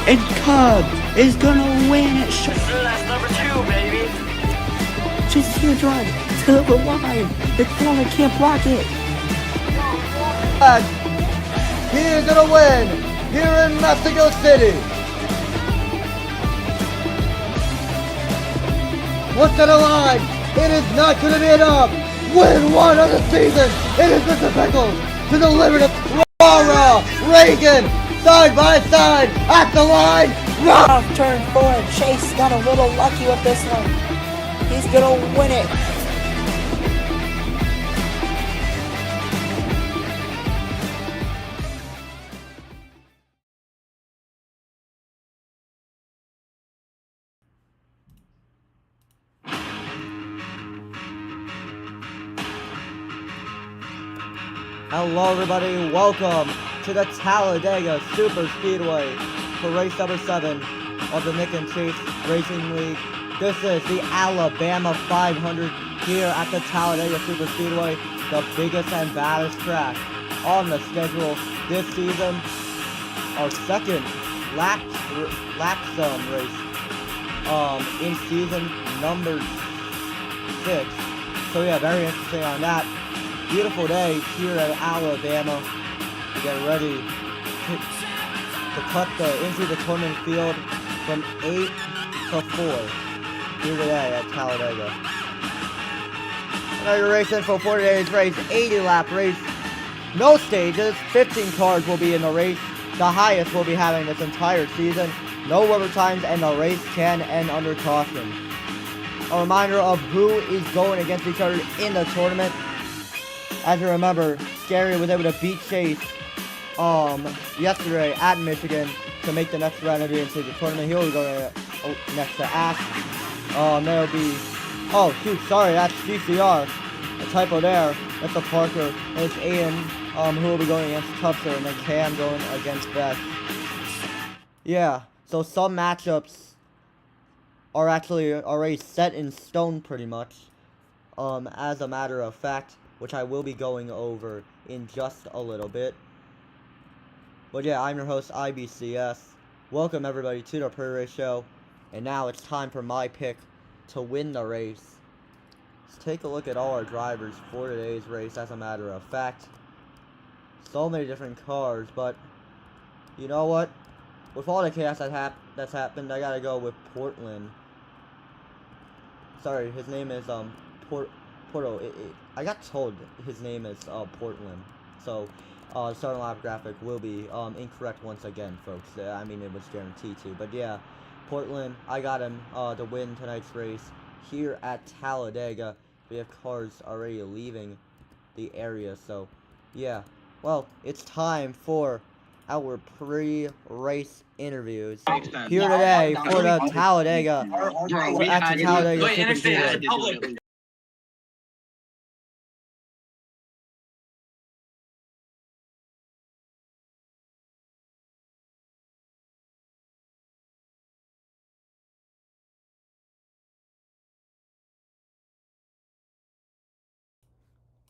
and Cub is gonna win it. That's number 2, baby. Just here, drive to the line. The corner can't block it. He is gonna win here in Mexico City. What's to the line? It is not gonna be enough. Win one of the season. It is Mr. Pickles to deliver to Laura Reagan side by side at the line. Off turn 4. Chase got a little lucky with this one. He's gonna win it. Hello everybody, welcome to the Talladega Super Speedway for race number 7 of the Nick and Chase Racing League. This is the Alabama 500 here at the Talladega Super Speedway, the biggest and baddest track on the schedule this season. Our second lap race in season number 6. So yeah, very interesting on that. Beautiful day here at Alabama. We get ready to cut into the tournament field from 8 to 4 here today at Talladega. Now you're racing for 4 days race, 80 lap race, no stages, 15 cars will be in the race, the highest we'll be having this entire season, no rubber times, and the race can end under caution. A reminder of who is going against each other in the tournament. As you remember, Scary was able to beat Chase yesterday at Michigan to make the next round entry into the tournament. He'll be going next to Ash. There'll be... Oh, shoot, sorry, that's GCR. A typo there. That's a Parker. And it's Aiden, who will be going against Tupster, and then Cam going against Beth. Yeah, so some matchups are actually already set in stone pretty much. As a matter of fact, which I will be going over in just a little bit. But yeah, I'm your host, IBCS. Welcome everybody to the pre-race show. And now it's time for my pick to win the race. Let's take a look at all our drivers for today's race, as a matter of fact. So many different cars, but you know what? With all the chaos that's happened, I gotta go with Portland. Sorry, his name is Porto. I got told his name is Portland, so starting lap graphic will be incorrect once again, folks. I mean, it was guaranteed to, but yeah, Portland, I got him to win tonight's race here at Talladega. We have cars already leaving the area, so yeah. Well, it's time for our pre-race interviews here today for the Talladega at the Talladega Super Speedway.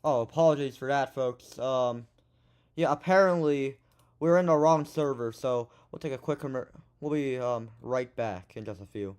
Oh, apologies for that, folks. Yeah, apparently we're in the wrong server, so we'll take a quick we'll be right back in just a few.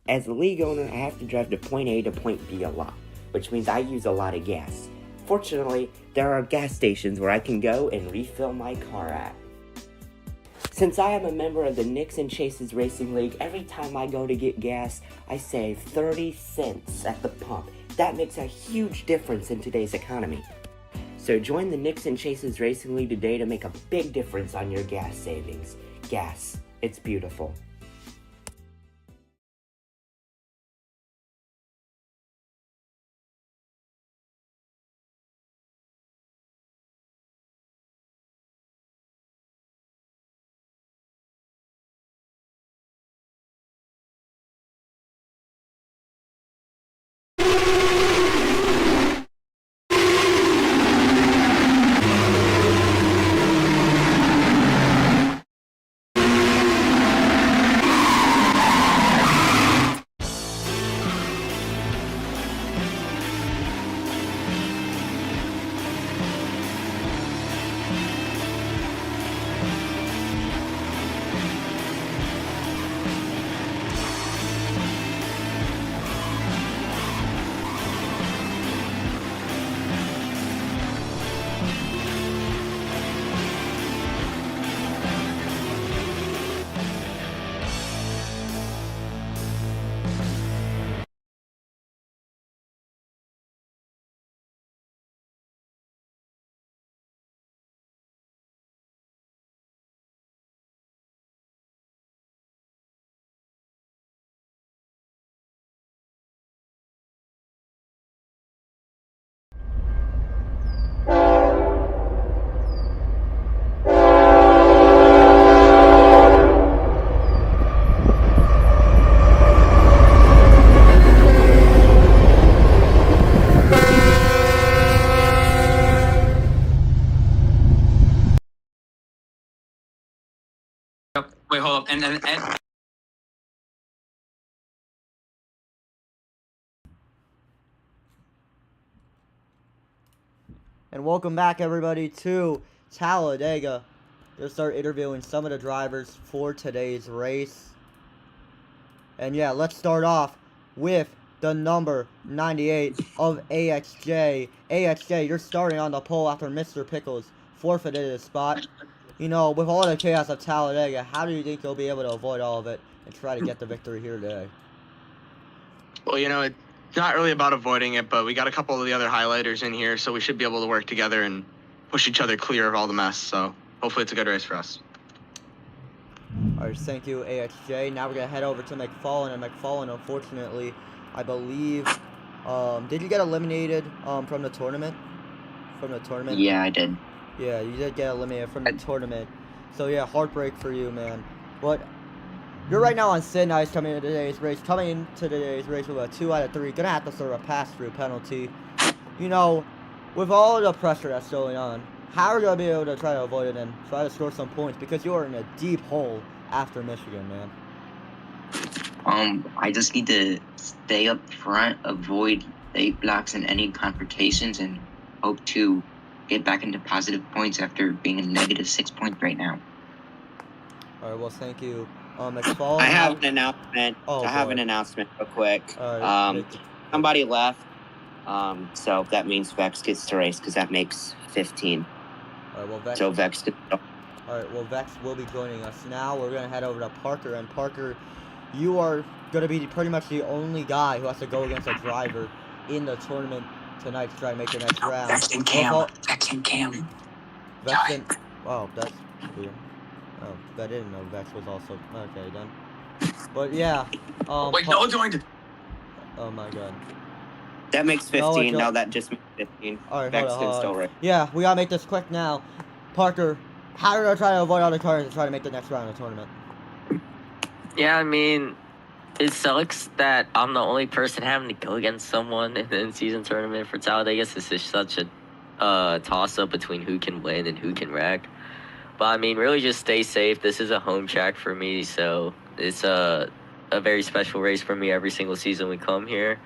As a league owner, I have to drive to point A to point B a lot, which means I use a lot of gas. Fortunately, there are gas stations where I can go and refill my car at. Since I am a member of the Nicks and Chases Racing League, every time I go to get gas, I save 30 cents at the pump. That makes a huge difference in today's economy. So join the Nicks and Chases Racing League today to make a big difference on your gas savings. Gas, it's beautiful. Wait, hold up. And And welcome back, everybody, to Talladega. Gonna start interviewing some of the drivers for today's race. And yeah, let's start off with the number 98 of AXJ. AXJ, you're starting on the pole after Mr. Pickles forfeited his spot. You know, with all the chaos of Talladega, how do you think you'll be able to avoid all of it and try to get the victory here today? Well, you know, it's not really about avoiding it, but we got a couple of the other highlighters in here, so we should be able to work together and push each other clear of all the mess. So hopefully it's a good race for us. All right, thank you, AXJ. Now we're going to head over to McFarland, and McFarland, unfortunately, I believe, did you get eliminated from the tournament? Yeah, I did. Yeah, you did get eliminated from the tournament. So, yeah, heartbreak for you, man. But you're right now on Sid Ice coming into today's race. Coming into today's race with a 2 out of 3. Going to have to serve a pass-through penalty. You know, with all the pressure that's going on, how are you going to be able to try to avoid it and try to score some points? Because you're in a deep hole after Michigan, man. I just need to stay up front, avoid late blocks and any confrontations, and hope to get back into positive points after being in negative 6 points right now. All right, well, thank you. McFarland. I have an announcement. Oh, I have boy. an announcement real quick. All right, Somebody left. So that means Vex gets to race because that makes 15. all right, well, Vex. So Vex gets to All right, well, Vex will be joining us now. We're going to head over to Parker. And Parker, you are going to be pretty much the only guy who has to go against a driver in the tournament tonight to try to make the next round. Vex and Cam. Vex and Cam. Vex and... Oh, that's weird. Oh, I didn't know Vex was also... Okay, done. But, yeah. Wait, no, joined. Oh, my God. That makes 15. No, No, that just makes 15. All right, Vex hold can on. still race. Yeah, we got to make this quick now. Parker, how are you going to try to avoid all the cars and try to make the next round of the tournament? Yeah, I mean, it sucks that I'm the only person having to go against someone in the in-season tournament for Talladega. This is such a toss-up between who can win and who can wreck. But, I mean, really just stay safe. This is a home track for me, so it's a very special race for me every single season we come here.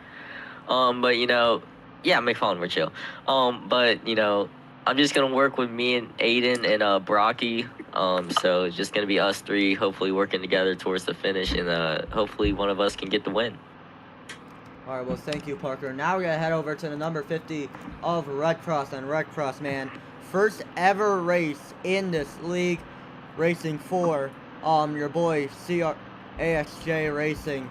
But, you know, yeah, McFarland, we're chill. But, you know, I'm just gonna work with me and Aiden and Brocky. So it's just gonna be us three, hopefully working together towards the finish, and hopefully one of us can get the win. All right, well, thank you, Parker. Now we're going to head over to the number 50 of Red Cross. And Red Cross, man, first ever race in this league, racing for your boy AXJ Racing.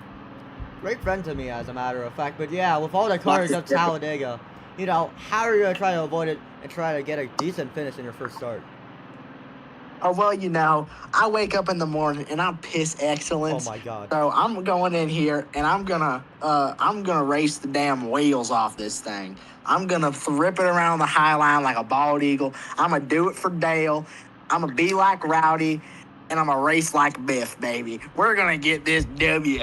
Great friend to me, as a matter of fact. But yeah, with all the cars of Talladega, you know, how are you going to try to avoid it and try to get a decent finish in your first start? Oh, well, you know, I wake up in the morning and I'm piss excellence. Oh my God. So I'm going in here and I'm gonna race the damn wheels off this thing. I'm gonna rip it around the high line like a bald eagle. I'm gonna do it for Dale. I'm gonna be like Rowdy, and I'm gonna race like Biff, baby. We're gonna get this W.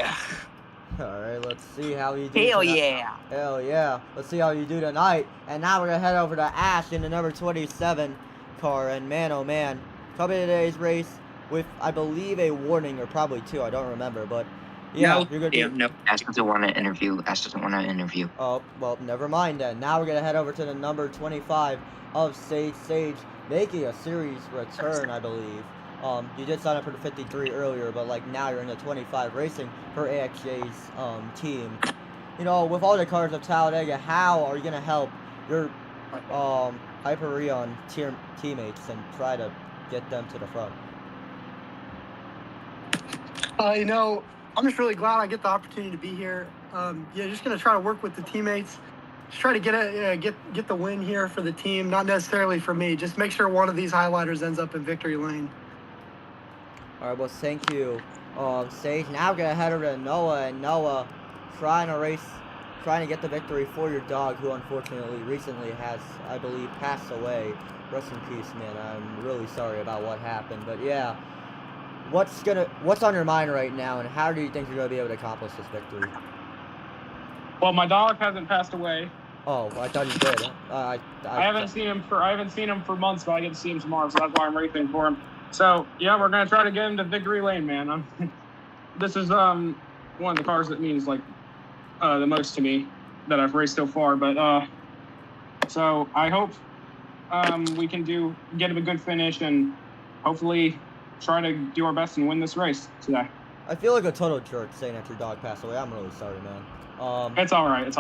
All right, let's see how you do. Hell tonight. yeah. Hell yeah. Let's see how you do tonight. And now we're going to head over to Ash in the number 27 car. And man, oh man, probably today's race with, I believe, a warning, or probably two. I don't remember. But yeah, No, you're going to yeah, no. Ash doesn't want to interview. Ash doesn't want to interview. Oh, well, never mind then. Now we're going to head over to the number 25 of Sage, making a series return, I believe. You did sign up for the 53 earlier, but like now you're in the 25 racing for AXJ's team. You know, with all the cars of Talladega, how are you gonna help your Hyperion teammates and try to get them to the front? You know, I'm just really glad I get the opportunity to be here. Yeah, just gonna try to work with the teammates. Just try to get the win here for the team, not necessarily for me. Just make sure one of these highlighters ends up in victory lane. All right, well, thank you, Sage. Now we're gonna head over to Noah, and Noah trying to get the victory for your dog, who unfortunately recently has, I believe, passed away. Rest in peace, man. I'm really sorry about what happened, but yeah. What's on your mind right now, and how do you think you're gonna be able to accomplish this victory? Well, my dog hasn't passed away. Oh, I thought you did. I haven't seen him for months, but I get to see him tomorrow, so that's why I'm racing for him. So yeah, we're gonna try to get him to victory lane, man. This is one of the cars that means like the most to me that I've raced so far. But so I hope we can get him a good finish and hopefully try to do our best and win this race today. I feel like a total jerk saying that your dog passed away. I'm really sorry, man. It's all right.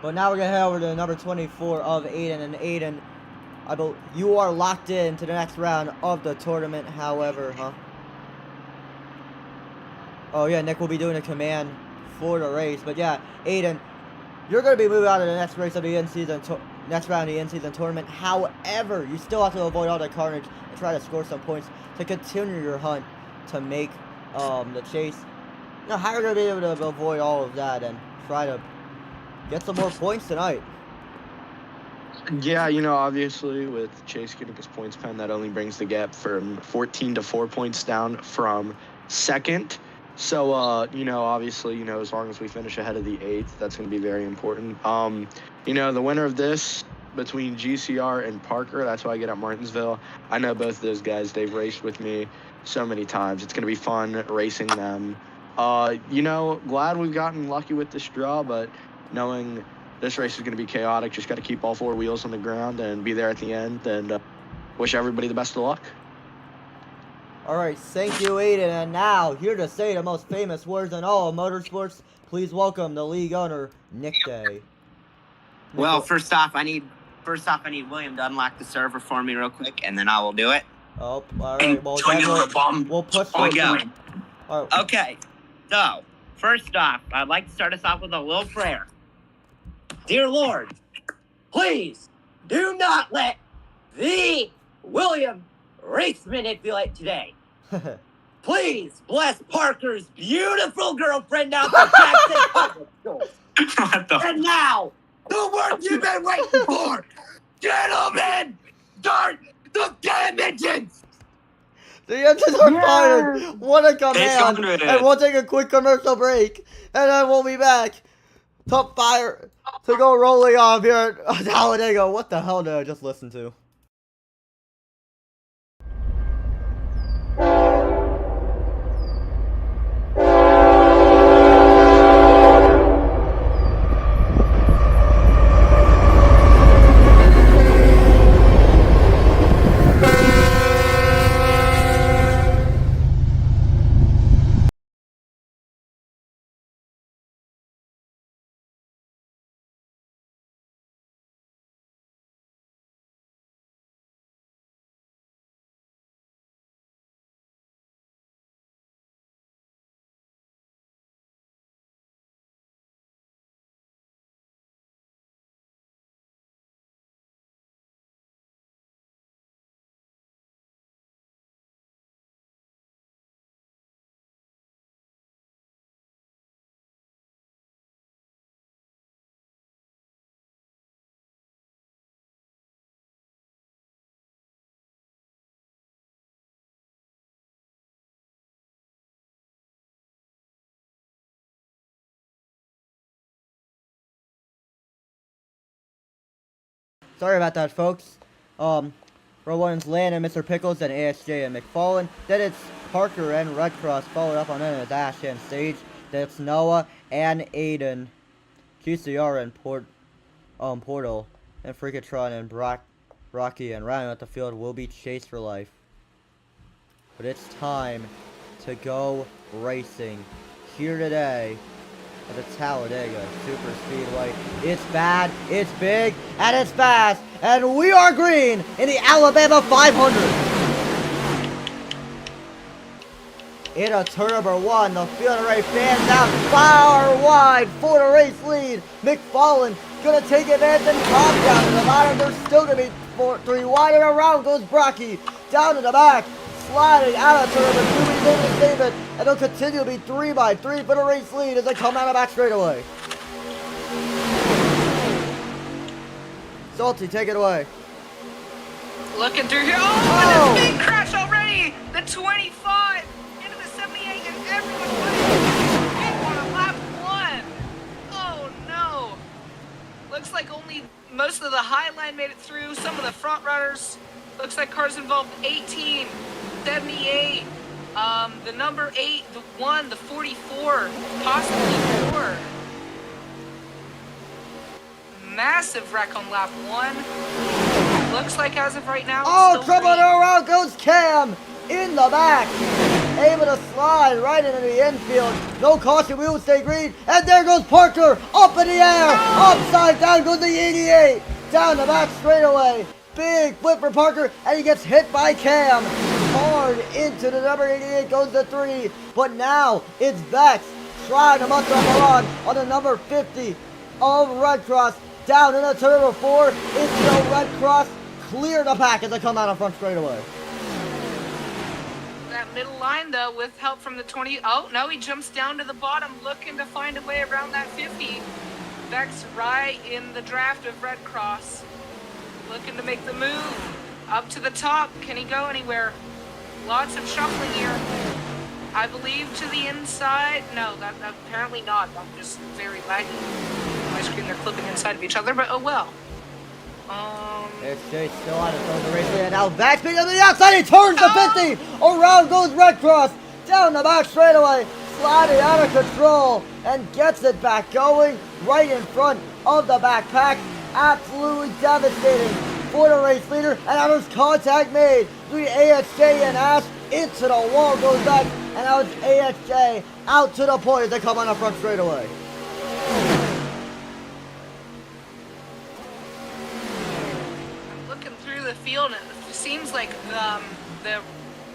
But now we're gonna head over to number 24 of Aiden, and Aiden, you are locked in to the next round of the tournament. However, oh yeah, Nick will be doing a command for the race. But yeah, Aiden, you're gonna be moving on to the next race of the next round of the in-season tournament. However, you still have to avoid all the carnage and try to score some points to continue your hunt to make the chase. Now, how are you gonna be able to avoid all of that and try to get some more points tonight? Yeah, you know, obviously with Chase getting his points pen, that only brings the gap from 14 to 4 points down from second. So, you know, obviously, you know, as long as we finish ahead of the 8th, that's going to be very important. You know, the winner of this between GCR and Parker, that's who I get at Martinsville. I know both of those guys. They've raced with me so many times. It's going to be fun racing them. You know, glad we've gotten lucky with this draw, but knowing this race is going to be chaotic, just got to keep all 4 wheels on the ground and be there at the end, and wish everybody the best of luck. All right, thank you, Aiden. And now, here to say the most famous words in all of motorsports, please welcome the league owner, Nick Day. Well, first off, I need William to unlock the server for me real quick, and then I will do it. Oh, all right. Well, we'll push we go. All right. Okay, so first off, I'd like to start us off with a little prayer. Dear Lord, please do not let the William race manipulate today. Please bless Parker's beautiful girlfriend out the Jackson Public School. And now, the word you've been waiting for, gentlemen, start the damn engines. The engines are fired. What a command! And we'll take a quick commercial break, and then we'll be back. Top fire to go rolling off here at Talladega. What the hell did I just listen to? Sorry about that, folks. Row 1's Landon, Mr. Pickles, and ASJ and McFallen. Then it's Parker and Red Cross, followed up on them with Ash and Sage. Then it's Noah and Aiden. QCR and Portal. And Freakatron and Rocky, and rounding out the field will be Chase for life. But it's time to go racing here today at the Talladega Super Speedway. It's bad, it's big, and it's fast, and we are green in the Alabama 500. In a turn number 1, the field already fans out far wide for the race lead. McFallen gonna take advantage and top down to the bottom. There's still gonna be 3 wide, and around goes Brocky down to the back, sliding out of turn number 2. He's able to save it, and they'll continue to be 3 by 3 for the race lead as they come out of back straightaway. Salty, take it away. Looking through here. Oh, and a big crash already. The 25 into the 78, and everyone's big one on lap 1. Oh no. Looks like only most of the high line made it through. Some of the front runners. Looks like cars involved 18, 78, the number 8, the 1, the 44, possibly 4. Massive wreck on lap 1. Looks like as of right now. Oh, trouble around goes Cam in the back. Able to slide right into the infield. No caution, we will stay green. And there goes Parker up in the air. Upside down goes the 88. Down the back straightaway. Big flip for Parker, and he gets hit by Cam. Hard into the number 88 goes the 3. But now it's Vex trying to muster up a run on the number 50 of Red Cross. Down in the turn number 4. It's the Red Cross. Clear the pack as they come out of front straightaway. That middle line, though, with help from the 20. Oh, no, he jumps down to the bottom, looking to find a way around that 50. Vex right in the draft of Red Cross. Looking to make the move up to the top. Can he go anywhere? Lots of shuffling here. I believe to the inside. No, that apparently not. I'm just very laggy. My screen, they're clipping inside of each other, but oh well. There's Jay still on it, throws the race lead, and now Vex speed to the outside. He turns the 50. Around goes Red Cross. Down the back straightaway. Sliding out of control and gets it back going right in front of the backpack. Absolutely devastating for the race leader, and now there's contact made between AXJ and Ash. Into the wall goes back, and now it's AXJ out to the point as they come on the front straightaway. Looking through the field, it seems like the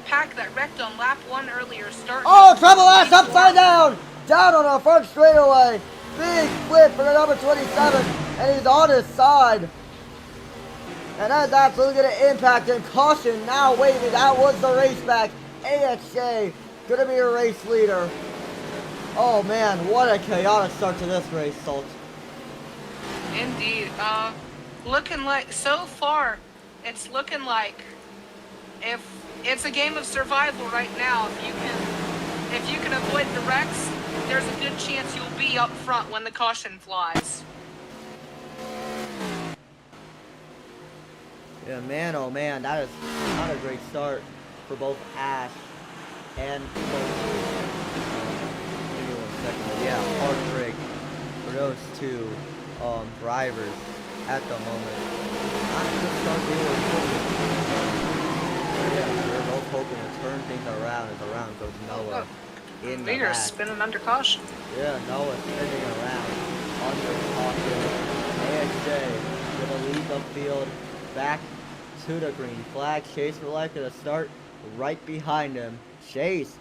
pack that wrecked on lap 1 earlier started. Oh, trouble Ash upside down! Down on the front straightaway. Big flip for the number 27, and he's on his side. And that's absolutely going to impact him. Caution now waving. That was the race back. AXJ going to be a race leader. Oh man, what a chaotic start to this race, Salt. Indeed. Looking like, so far, it's looking like if it's a game of survival right now. If you can avoid the wrecks, there's a good chance you'll be up front when the caution flies. Yeah, man, oh man, that is not a great start for both Ash and hard rig for those two drivers at the moment. Not a good start they're both hoping to turn things around as around goes Noah in the Vigor back. spinning under caution. Yeah, Noah spinning around under caution. AXJ gonna lead the field back to the green flag. Chase for life gonna start right behind him. Chase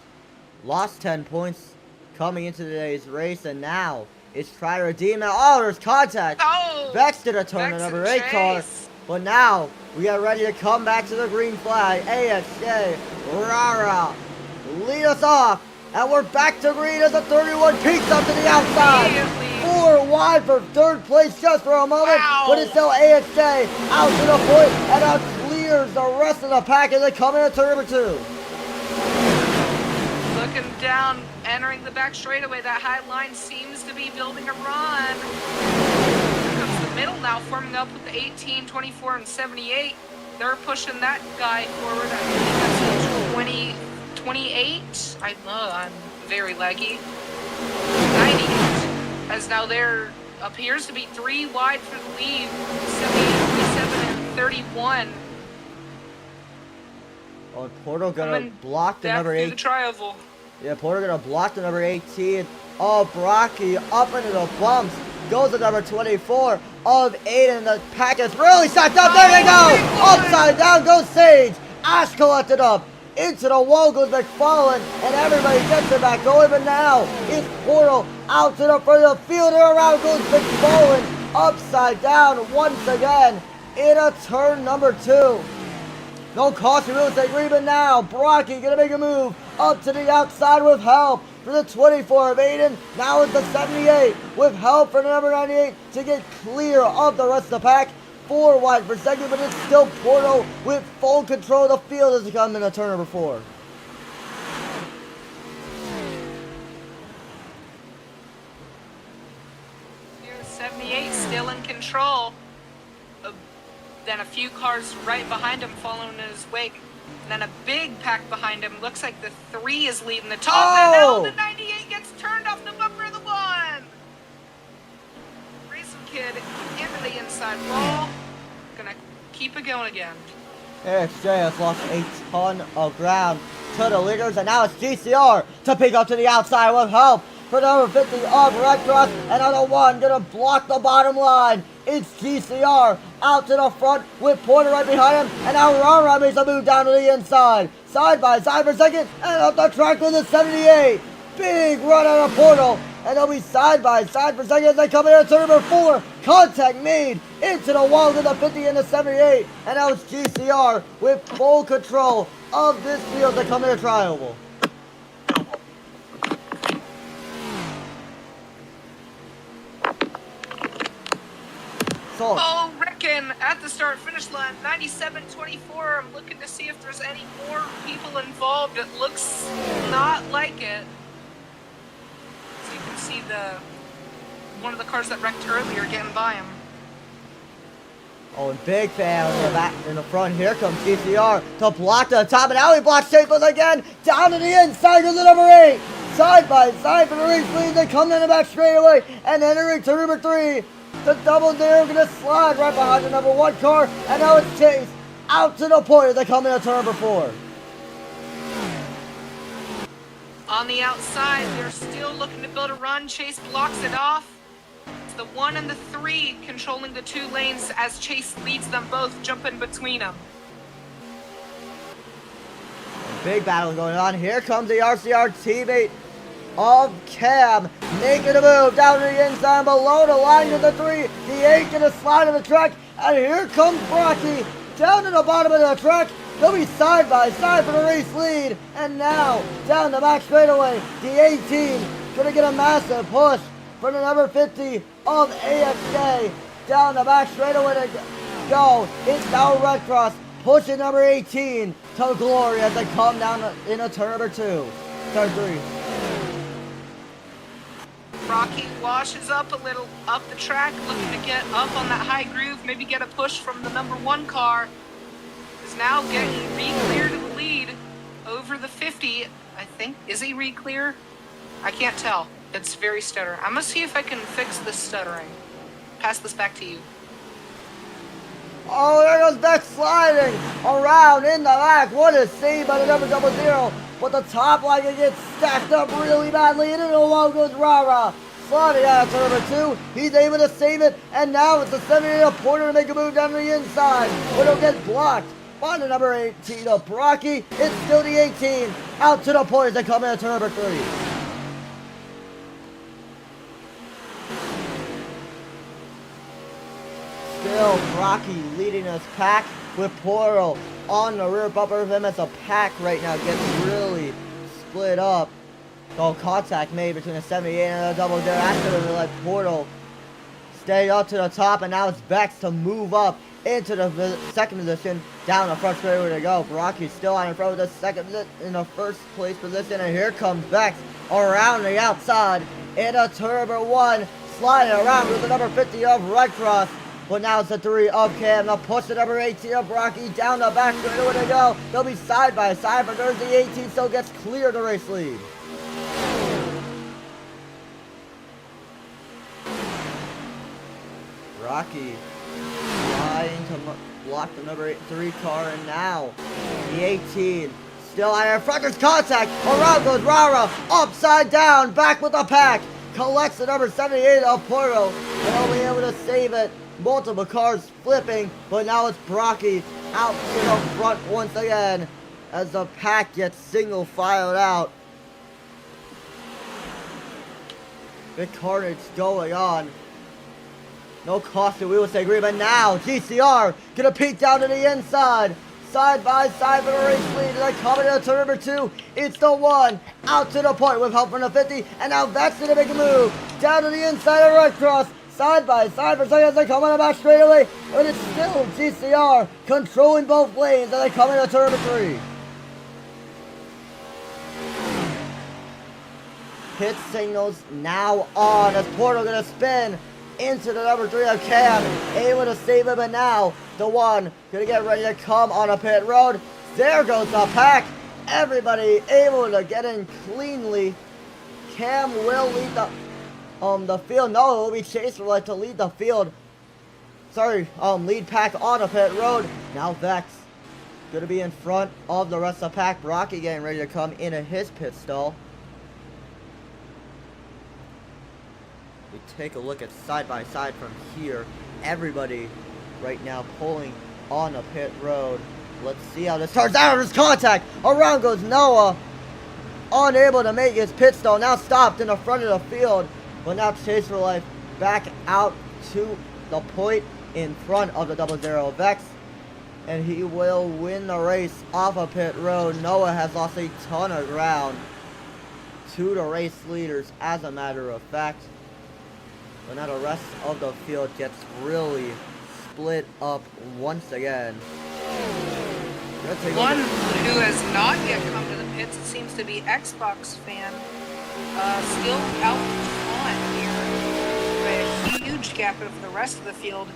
lost 10 points coming into today's race, and now it's trying to redeem that. Oh, there's contact. Oh, Vex did a turn, the number 8 car. But now we are ready to come back to the green flag. AXJ, Rara, lead us off. And we're back to green as the 31 peeks up to the outside. 4 wide for 3rd place just for a moment. Wow. But it's still AXJ out to the point and now clears the rest of the pack as they come into turn number 2. Looking down, entering the back straightaway. That high line seems to be building a run. Here comes the middle now, forming up with the 18, 24, and 78. They're pushing that guy forward. I think that's 20, 28. I know, I'm very laggy. 98. As now there appears to be 3 wide for the lead. 78, 27, and 31. Oh, Portal gonna Coming block the back number through 8. the tri-oval. Yeah, Porter gonna block the number 18. Oh, Brocky up into the bumps. Goes to number 24 of Aiden. The pack is really stacked up. There you go. Upside down goes Sage. Ash collected up. Into the wall goes McFarland. And everybody gets it back going. But now it's Portal out to the front of the field. And around goes McFarland. Upside down once again in a turn number 2. No caution, real estate rebound now. Brocky gonna make a move up to the outside with help for the 24 of Aiden. Now it's the 78 with help for the number 98 to get clear of the rest of the pack. 4 wide for second, but it's still Porto with full control of the field as they come in a turn number 4. Here's 78 still in control. Then a few cars right behind him following in his wake. And then a big pack behind him. Looks like the 3 is leading the top. Oh! And now the 98 gets turned off the bumper of the 1. Racing Kid into the inside wall. Gonna keep it going again. XJ has lost a ton of ground to the leaders, and now it's GCR to pick up to the outside with help for number 50 of Red Cross. Another one gonna block the bottom line. It's GCR out to the front with Porter right behind him, and now Rara makes a move down to the inside. Side by side for second, and up the track with the 78. Big run out of Portal, and they'll be side by side for second as they come in at turn number 4. Contact made into the wall with the 50 and the 78, and now it's GCR with full control of this field to come in a tri-oval. Oh, Reckon at the start finish line, 97-24. I'm looking to see if there's any more people involved. It looks not like it. So you can see one of the cars that wrecked earlier getting by him. Oh, and big fan in the back, in the front. Here comes GCR to block the top, and now he blocks Chapels again. Down to the inside goes the number 8. Side by side for the race lead. They come in the back straight away, and entering to number 3. The double dare gonna slide right behind the number 1 car, and now it's Chase out to the point as they come in at turn number 4. On the outside, they're still looking to build a run. Chase blocks it off. It's the 1 and the 3 controlling the 2 lanes as Chase leads them both, jumping between them. Big battle going on. Here comes the RCR teammate of Cam, making a move down to the inside below the line of the 3. The 8 gonna slide on the track, and here comes Brocky down to the bottom of the track. They'll be side by side for the race lead, and now down the back straightaway, the 18 gonna get a massive push for the number 50 of AFK down the back straightaway to go. It's now Red Cross pushing number 18 to glory as they come down in a turn number 2. Turn 3. Rocky washes up a little up the track, looking to get up on that high groove, maybe get a push from the number 1 car. Is now getting re-clear to the lead over the 50, I think. Is he re-clear? I can't tell. It's very stuttering. I'm gonna see if I can fix this stuttering. Pass this back to you. Oh, there goes Beck sliding around in the back. What a save by the number 00. But the top line gets stacked up really badly. And in the wall goes Rara. Sliding out to number 2. He's able to save it. And now it's the 78 of Porter to make a move down to the inside. But it'll get blocked by the number 18 of Brocky. It's still the 18. Out to the point as they come in at turn number 3. Still Brocky leading his pack with Portal on the rear bumper of him as the pack right now gets really split up. So contact made between the 78 and the double dare after they let Portal stay up to the top, and now it's Bex to move up into the second position down the front straightaway to go. Brocky's still on in front of the second in the first place position, and here comes Bex around the outside in a turn number 1, sliding around with the number 50 of Red Cross. but now it's the 3 of Cam. Now push the number 18 of Brocky down the back straightaway to go. They'll be side by side, but there's the 18 still gets clear the race lead. Rocky trying to block the number 3 car, and now the 18 still out in front. There's contact. Around goes Rara, upside down, back with the pack. Collects the number 78 of Porto, and only able to save it. Multiple cars flipping, but now it's Brocky out to the front once again as the pack gets single filed out. Big carnage going on. No caution, we will say green, but now GCR gonna peek down to the inside. Side by side for the race lead. They're coming into turn number 2. It's the 1 out to the point with help from the 50, and now that's gonna make a move down to the inside of Red Cross. Side by side for seconds, they come on the back straightaway, but it's still GCR controlling both lanes as they come into turn number 3. Pit signals now on as Porto gonna spin into the number 3 of Cam, able to save it, but now the 1 gonna get ready to come on a pit road. There goes the pack. Everybody able to get in cleanly. Cam will lead the field. No, it will be Chase Roulette to lead the field. Sorry, lead pack on a pit road. Now Vex gonna be in front of the rest of the pack. Brocky getting ready to come into his pit stall. We take a look at side by side from here. Everybody right now pulling on a pit road. Let's see how this turns out. There's contact. Around goes Noah. Unable to make his pit stall. Now stopped in the front of the field. But now Chase for Life back out to the point in front of the 00 Vex. And he will win the race off a pit road. Noah has lost a ton of ground to the race leaders, as a matter of fact. But now the rest of the field gets really split up once again. One who has not yet come to the pits, it seems to be Xbox fan, still out front here with a huge gap of the rest of the field.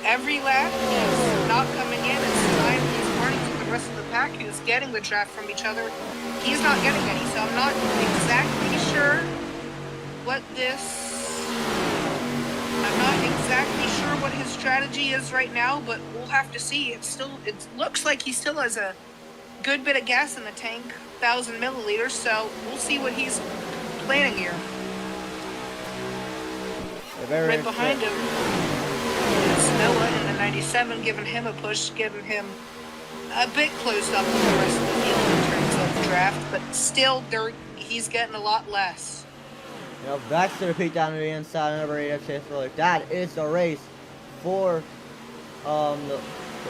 Every lap is not coming in. It's time he's running to the rest of the pack who's getting the draft from each other. He's not getting any, so I'm not exactly sure what his strategy is right now, but we'll have to see. It looks like he still has a good bit of gas in the tank, 1,000 milliliters, so we'll see what he's planning here. Right behind him is Noah in the 97, giving him a push, giving him a bit closed up with the rest of the field in terms of draft, but still, he's getting a lot less. You know, Vex to peek down to the inside, number 8 of Chase Roulette. That is the race for the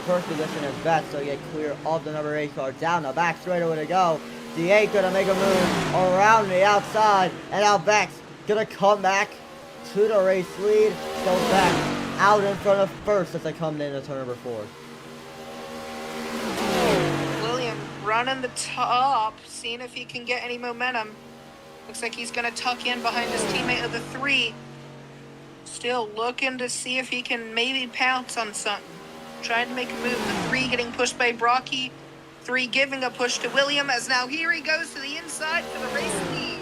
first position is Vex, so you get clear of the number 8 car. Down the back straightaway to go. The 8 gonna make a move around the outside, and now Vex gonna come back to the race lead. So Vex out in front of first as they come into turn number 4. William running the top, seeing if he can get any momentum. Looks like he's going to tuck in behind his teammate of the 3. Still looking to see if he can maybe pounce on something. Trying to make a move. The 3 getting pushed by Brocky. 3 giving a push to William, as now here he goes to the inside for the race lead.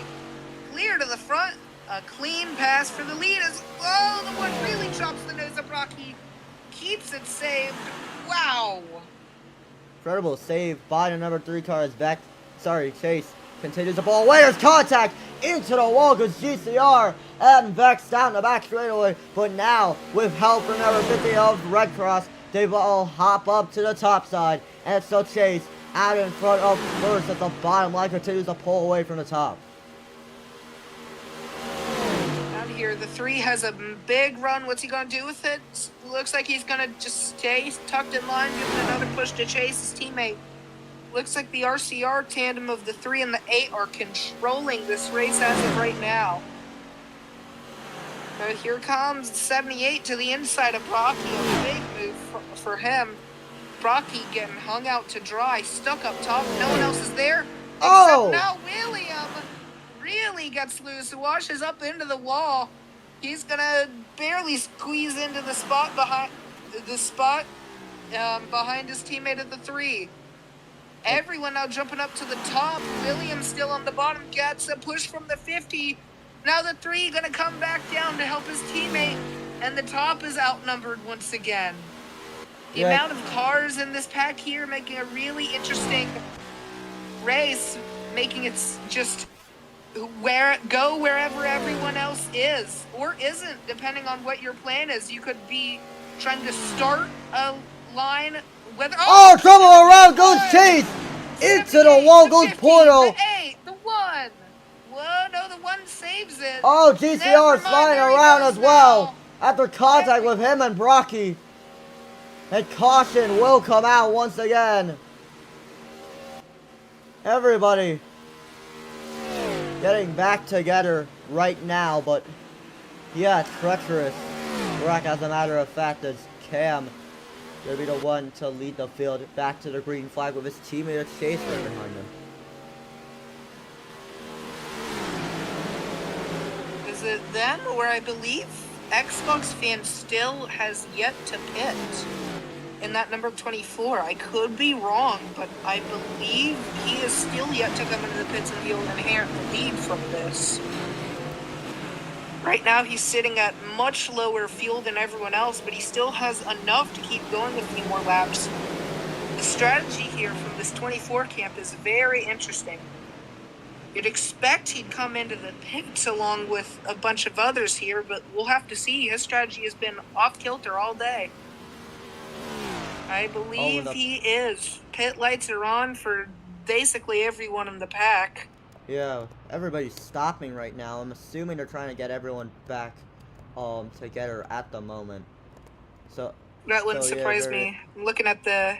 Clear to the front. A clean pass for the lead as, oh, the 1 really chops the nose of Brocky. Keeps it saved. Wow. Incredible save by the number 3 car as Chase continues the ball away. There's contact into the wall because GCR and Vex down the back straightaway. But now, with help from number 50 of Red Cross, they will all hop up to the top side. And it's still Chase out in front of first at the bottom line, continues to pull away from the top. Down here, the 3 has a big run. What's he going to do with it? Looks like he's going to just stay tucked in line, giving another push to Chase, his teammate. Looks like the RCR tandem of the 3 and the 8 are controlling this race as of right now. But here comes 78 to the inside of Brocky. A big move for him. Brocky getting hung out to dry, stuck up top. No one else is there. Oh! Except now William really gets loose, washes up into the wall. He's gonna barely squeeze into the spot behind his teammate at the 3. Everyone now jumping up to the top. Williams still on the bottom. Gets a push from the 50. Now the 3 gonna come back down to help his teammate, and the top is outnumbered once again. The amount of cars in this pack here making a really interesting race, making it just go wherever everyone else is or isn't, depending on what your plan is. You could be trying to start a line. Oh, trouble around goes Chase! Into the wall goes Portal! The 8, the 1! Whoa, no, the 1 saves it. Oh, GCR flying around as well! After contact with him and Brocky. And caution will come out once again. Everybody getting back together right now, but yeah, it's treacherous. Brock, as a matter of fact, is Cam. Gonna be the one to lead the field back to the green flag with his teammate Chase right behind him. Is it then, where I believe Xbox fan still has yet to pit in that number 24? I could be wrong, but I believe he is still yet to come into the pits and he'll inherit the lead from this. Right now, he's sitting at much lower fuel than everyone else, but he still has enough to keep going a few more laps. The strategy here from this 24 camp is very interesting. You'd expect he'd come into the pits along with a bunch of others here, but we'll have to see. His strategy has been off kilter all day. I believe he is. Pit lights are on for basically everyone in the pack. Yeah, everybody's stopping right now. I'm assuming they're trying to get everyone back together at the moment. So that wouldn't surprise me. I'm looking at the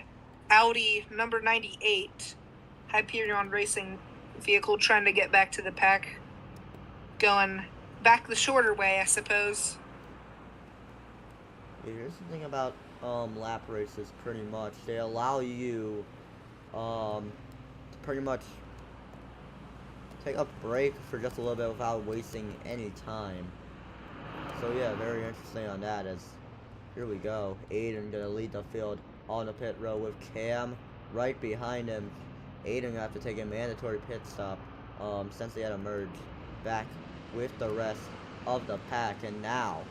Audi number 98 Hyperion Racing vehicle trying to get back to the pack. Going back the shorter way, I suppose. Yeah, here's the thing about lap races, pretty much. They allow you to pretty much take a break for just a little bit without wasting any time. So yeah, very interesting on that. As here we go, Aiden gonna lead the field on the pit road with Cam right behind him. Aiden gonna have to take a mandatory pit stop since they had to merge back with the rest of the pack. And now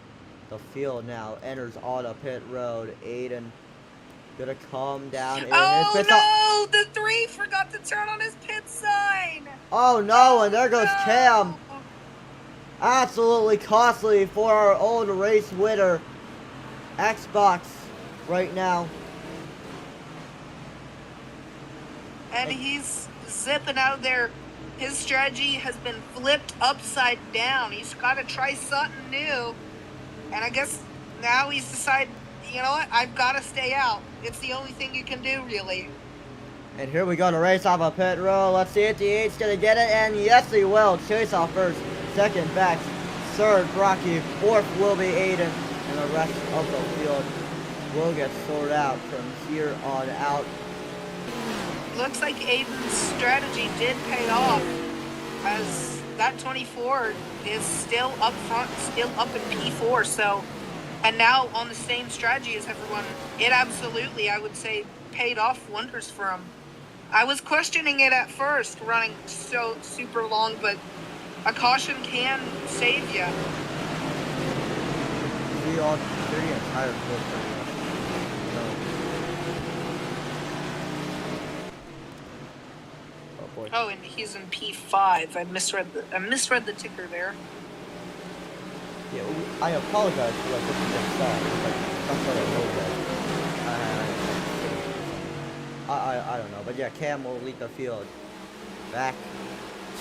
the field now enters on a pit road. Aiden gonna come down. Oh no! The 3 forgot to turn on his pit sign. Oh no! And there goes Cam. Absolutely costly for our old race winner, Xbox, right now. And he's zipping out of there. His strategy has been flipped upside down. He's got to try something new. And I guess now he's decided, you know what, I've got to stay out. It's the only thing you can do, really. And here we go to race off a pit road. Let's see if the 8's going to get it. And yes, he will. Chase off first. Second, Bex. Third, Brocky. Fourth will be Aiden. And the rest of the field will get sorted out from here on out. Looks like Aiden's strategy did pay off, as that 24 is still up front, still up in P4. So, and now on the same strategy as everyone, it absolutely, I would say, paid off wonders for him. I was questioning it at first, running so super long, but a caution can save you. We all the entire field. Oh, and he's in P5. I misread the ticker there. Yeah, I apologize for like looking at that. Like some sort of roadway. I don't know, but yeah, Cam will lead the field back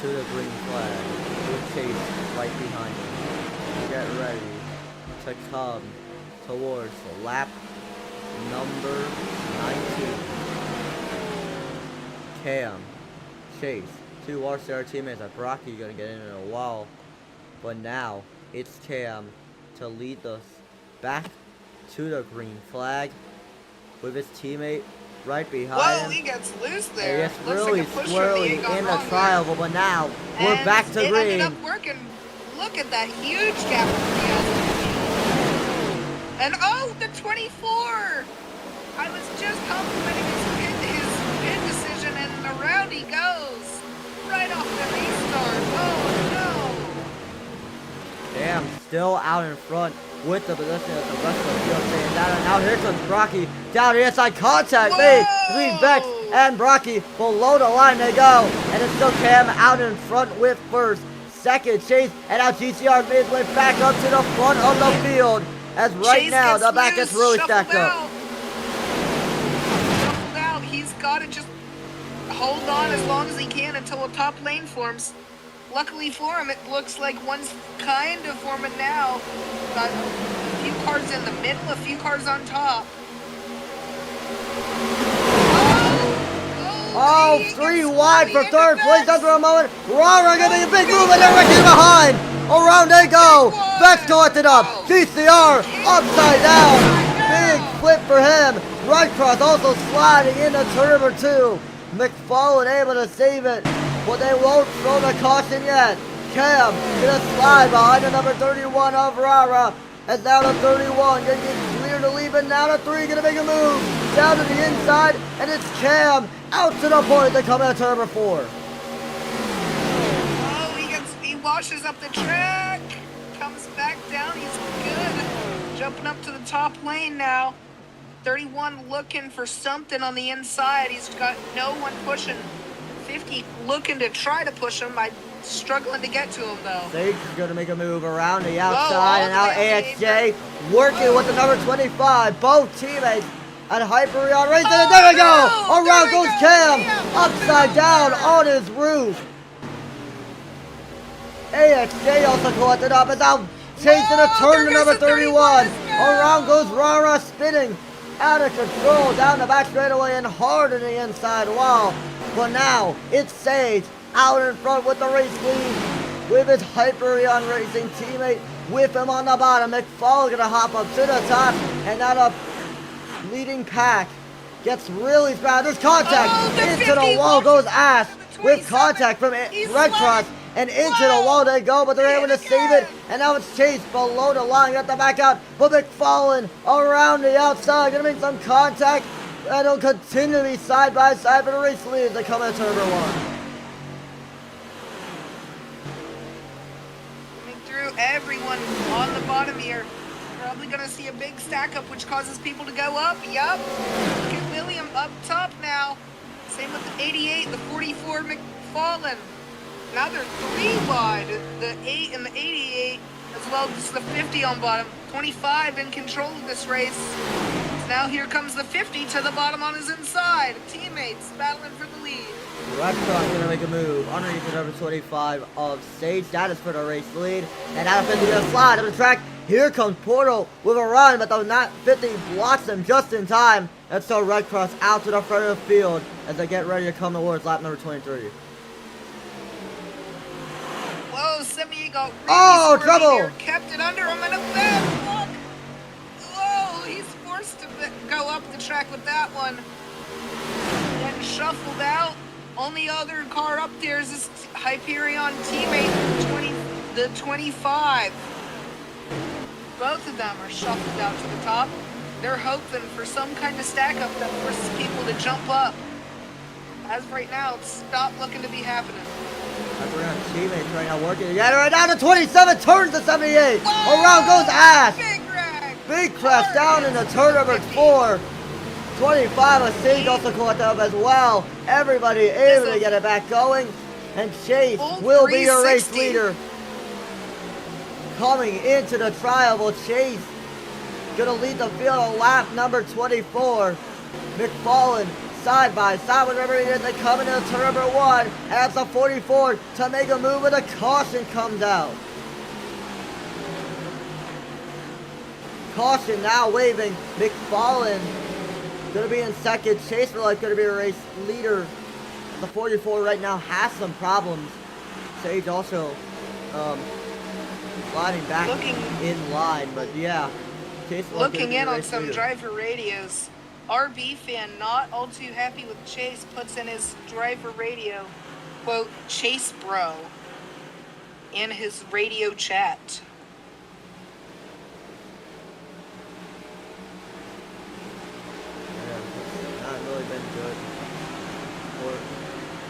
to the green flag with Chase right behind him. Get ready to come towards lap number 19. Cam, Chase, 2 RCR teammates at Brocky gonna get in a while, but now it's Cam to lead us back to the green flag with his teammate right behind him. Whoa, he gets loose there. It's really swirling in the trial, but now we're back to green. It ended up working. Look at that huge gap. And oh, the 24! I was just complimenting his pin decision, and around he goes. Right off the restart. Oh, no. Damn, still out in front with the position of the rest of the field staying down. And now here comes Brocky down the inside. Contact made between Vex and Brocky. Below the line they go. And it's still Cam out in front with first. Second, Chase. And now GCR made his way back up to the front of the field. As right Chase now, gets the back loose, gets really shuffled stacked up. out. Shuffled out. He's got to just hold on as long as he can until a top lane forms. Luckily for him, it looks like one's kind of forming now. Got a few cars in the middle, a few cars on top. Oh, three wide for third place after a moment. Rara gonna make a big move and they're right behind. Around they go. Vex collected up. GCR upside down. Big flip for him. Right cross also sliding into turn number 2. McFarlane able to save it, but they won't throw the caution yet. Cam gonna slide behind the number 31 of Rara. And now to 31, gonna get clear to leave, and now to 3, gonna make a move. Down to the inside, and it's Cam out to the point. They come into turn number 4. Oh, he washes up the track. Comes back down, he's good. Jumping up to the top lane now. 31 looking for something on the inside. He's got no one pushing. 50 looking to try to push him. I'm struggling to get to him though. Sage is going to make a move around the outside, and now AXJ working with the number 25. Both teammates at Hyperion racing, and there we go! Around goes Cam, upside down on his roof. AXJ also collected up, and now chasing a turn to number 31. Around goes Rara, spinning out of control down the back straightaway and hard in the inside wall. But now it's Sage out in front with the race lead with his Hyperion Racing teammate with him on the bottom. McFall gonna hop up to the top, and now the leading pack gets really bad. There's contact into the wall goes Ash with contact from Red Cross. And into the wall they go, but they're able to save it. And now it's Chase below the line. Got the back out. But McFarlane around the outside. Gonna make some contact. And it'll continue to be side by side for the race lead. They come into turn number 1. Coming through everyone on the bottom here. Probably gonna see a big stack up, which causes people to go up. Yup. Look at William up top now. Same with the 88, the 44 McFarlane. Now they're 3 wide, the 8 and the 88, as well as the 50 on bottom. 25 in control of this race. So now here comes the 50 to the bottom on his inside. Teammates battling for the lead. Red Cross gonna make a move underneath the number 25 of Sage. That is for the race lead. And out of 50 gonna slide up the track. Here comes Portal with a run, but the 50 blocks him just in time. That's so Red Cross out to the front of the field as they get ready to come towards lap number 23. Whoa, 78 got really trouble! Here. Kept it under him and a bad block. Whoa, he's forced to go up the track with that one. Then shuffled out. Only other car up there is this Hyperion teammate, the 25. Both of them are shuffled out to the top. They're hoping for some kind of stack up that forces people to jump up. As of right now, it's not looking to be happening. Hyperion teammates right now working together. Right now to 27, turns to 78. Around goes Ash. Big crash down into turn number 4. 25 of Sage also collected up as well. Everybody able to get it back going. And Chase will be your race leader. Coming into the trial, will Chase gonna lead the field on lap number 24. McFarlane side by side with everybody as they come into turn number 1. And that's a 44 to make a move, and a caution comes out. Caution now waving. McFarlane gonna be in second. Chase for life gonna be a race leader. The 44 right now has some problems. Sage also sliding back in line, but yeah. Chase Looking in on some driver radios. RB fan not all too happy with Chase puts in his driver radio, quote, Chase bro, in his radio chat.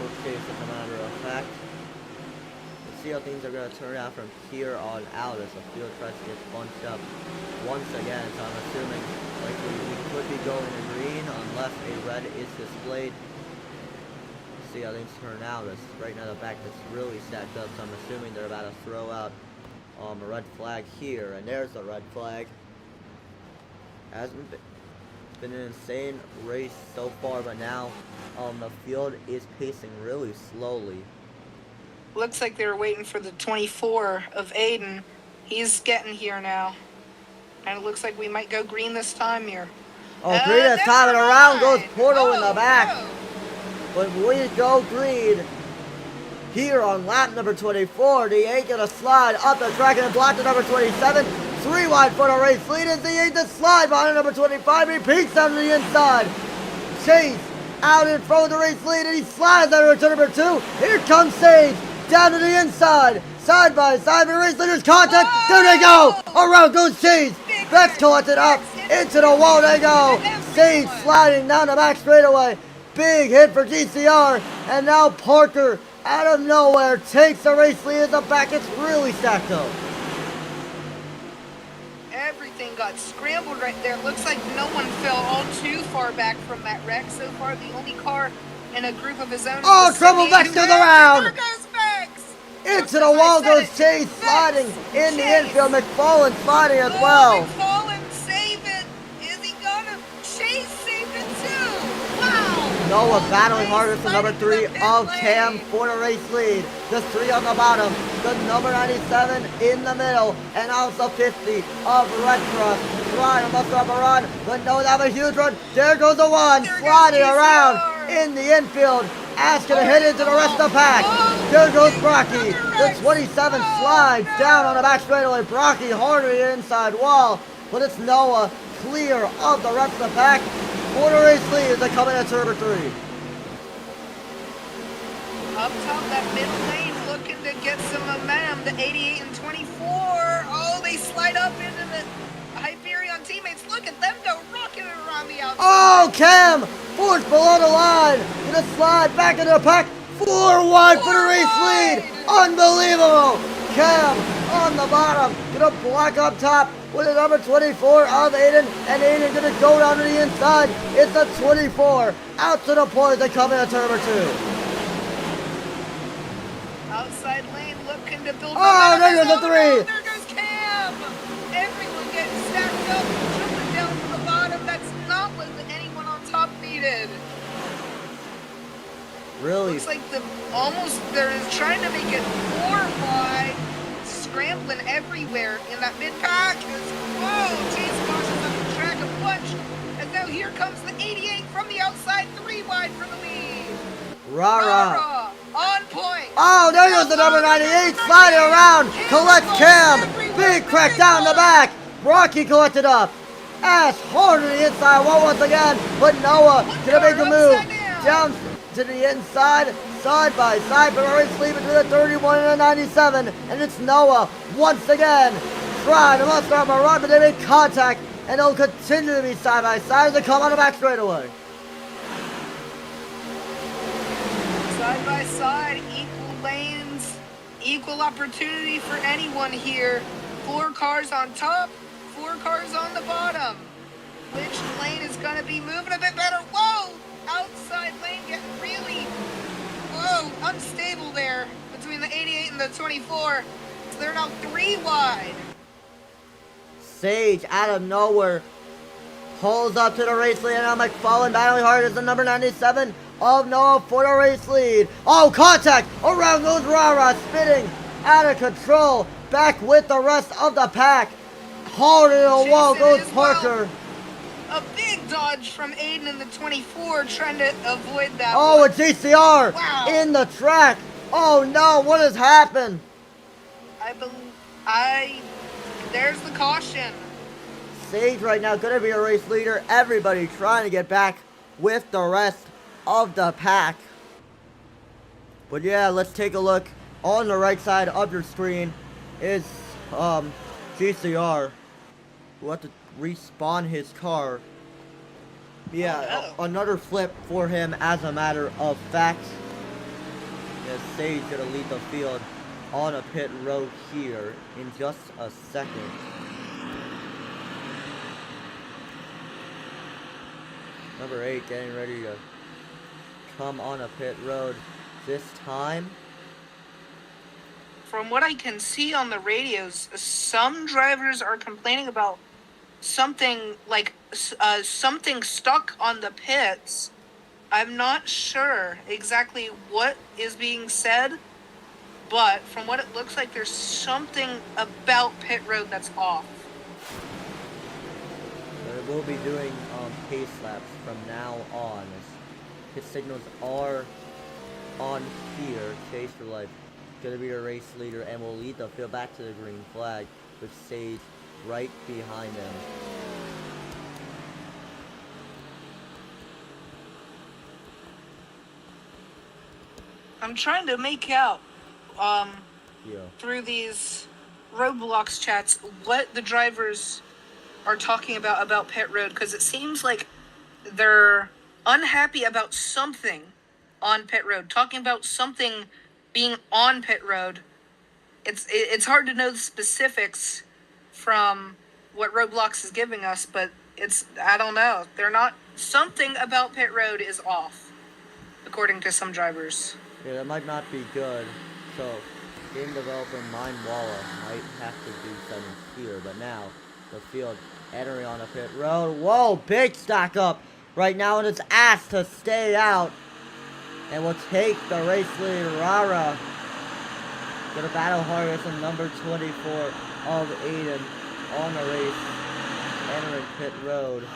for Chase as a matter of fact. Let's see how things are going to turn out from here on out as the field tries to get bunched up once again. So I'm assuming likely we could be going to green unless a red is displayed. Let's see how things turn out as right now the back is really stacked up. So I'm assuming they're about to throw out a red flag here. And there's the red flag. Hasn't been an insane race so far, but now the field is pacing really slowly. Looks like they were waiting for the 24 of Aiden. He's getting here now. And it looks like we might go green this time here. Oh, green this time, and around goes Porto in the back. No. But we go green here on lap number 24. The 8 gonna slide up the track and block to number 27. 3 wide for the race lead as the 8 to slide behind number 25. He peeks down to the inside. Chase out in front of the race lead and he slides over to number 2. Here comes Sage down to the inside. Side by side, the race leaders contact. There they go. Around goes Chase. Beck's collected up. Into the wall they go. Sage sliding down the back straightaway. Big hit for GCR. And now Parker out of nowhere takes the race lead as the back. It's really stacked up. Everything got scrambled right there. Looks like no one fell all too far back from that wreck. So far, the only car in a group of his own. Oh, trouble Vex to the round. There goes Vex. Into the wall goes Chase sliding in the infield. McFallen sliding as well. McFallen save it. Is he gonna? Chase saved it too. Wow. Noah battling harder for number 3 of Cam for the race lead. The 3 on the bottom. The number 97 in the middle. And also 50 of Red Cross. Ryan must have a run. But no, that was a huge run. There goes the 1. Sliding around in the infield. Ash gonna hit into the rest of the pack. There goes Brocky. The 27 slides down on the back straightaway. Brocky harder to the inside wall. But it's Noah clear of the rest of the pack. For the race lead as they come in at number 3. Up top, that middle lane looking to get some momentum. The 88 and 24. Oh, they slide up into the Hyperion teammates. Look at them go rocking it around the outside. Oh, Cam! 4th below the line. Gonna slide back into the pack. 4 wide for the race lead. Unbelievable. Cam on the bottom. Gonna block up top with the number 24 of Aiden. And Aiden gonna go down to the inside. It's the 24. Out to the point. They come in at number 2. Outside lane looking to build. Oh, there goes the 3. There goes Cam. Everyone getting stacked up, jumping down to the bottom. That's not what anyone on top needed. Really? Looks like they're trying to make it 4 wide, scrambling everywhere in that mid pack. Whoa, Chase crosses up the track a bunch. And now here comes the 88 from the outside, 3 wide for the lead. Rara. On point. Oh, there goes the number 98, sliding around, collects Cam, big crack down the back, Rocky collected up, Ash hard to the inside wall once again, but Noah gonna make a move, down to the inside, side by side, but already sleeping to the 31 and the 97, and it's Noah once again, trying to muster up a run, but they make contact, and they'll continue to be side by side as they come on the back straightaway. Side by side, equal lanes, equal opportunity for anyone here. 4 cars on top, 4 cars on the bottom. Which lane is going to be moving a bit better? Whoa! Outside lane getting really, unstable there between the 88 and the 24. So they're now 3 wide. Sage out of nowhere pulls up to the race lead, and now McFallen battling hard as the number 97 of Noah for the race lead. Oh, contact! Around goes Rara, spinning out of control. Back with the rest of the pack. Hard in the wall goes Parker. A big dodge from Aiden in the 24, trying to avoid that. Oh, a GCR Wow. in the track. Oh no, what has happened? There's the caution. Sage right now gonna be a race leader. Everybody trying to get back with the rest of the pack. But yeah, let's take a look. On the right side of your screen is GCR, who had to respawn his car. Yeah, Oh, no. another flip for him as a matter of fact. as Sage gonna lead the field on a pit road here in just a second. Number 8 getting ready to come on a pit road this time. From what I can see on the radios, some drivers are complaining about something like something stuck on the pits. I'm not sure exactly what is being said, but from what it looks like, there's something about pit road that's off. But we'll be doing pace laps from now on. Pit signals are on here. Chase for life. Gonna be a race leader and will lead the field back to the green flag with Sage right behind him. I'm trying to make out through these Roblox chats what the drivers are talking about pit road, because it seems like they're unhappy about something on pit road, talking about something being on pit road. It's hard to know the specifics from what Roblox is giving us, but I don't know. They're not, something about pit road is off, according to some drivers. Yeah, that might not be good. So, game developer Mindwalla might have to do something here. But now, the field entering on a pit road. Whoa, big stack up right now, and it's asked to stay out. And will take the race lead. Rara gonna battle hard with the number 24 of Aiden on the race, entering pit road.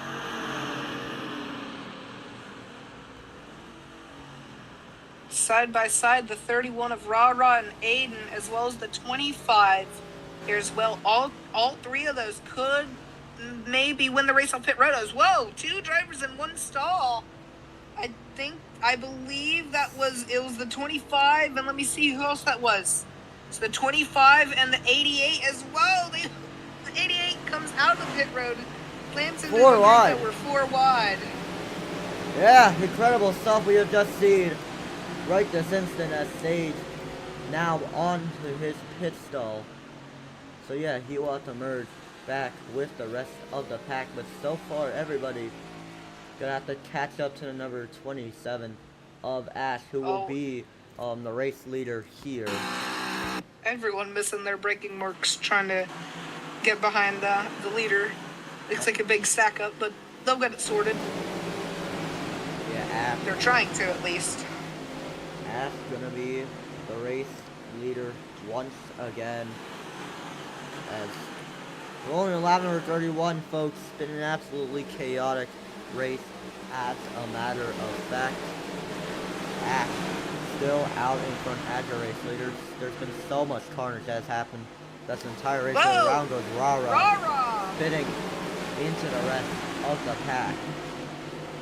Side by side, the 31 of Rara and Aiden, as well as the 25 here as well. All three of those could maybe win the race on pit road as well. 2 drivers in 1 stall. I believe it was the 25, and let me see who else that was. It's the 25 and the 88 as well. The 88 comes out of the pit road, slams into 4 wide. That were 4 wide. Yeah, incredible stuff we have just seen right this instant as Sage now on to his pit stall. So yeah, he will have to merge back with the rest of the pack, but so far everybody gonna have to catch up to the number 27 of Ash, who will be the race leader here. Everyone missing their braking marks, trying to get behind the leader. Looks like a big stack up, but they'll get it sorted. Yeah, Ash. They're trying to, at least. Ash gonna be the race leader once again. As rolling in lap number 31, folks. It's been an absolutely chaotic race as a matter of fact. Ash still out in front as your race leader. There's been so much carnage that has happened. That's an entire race. Around goes Rara, fitting into the rest of the pack.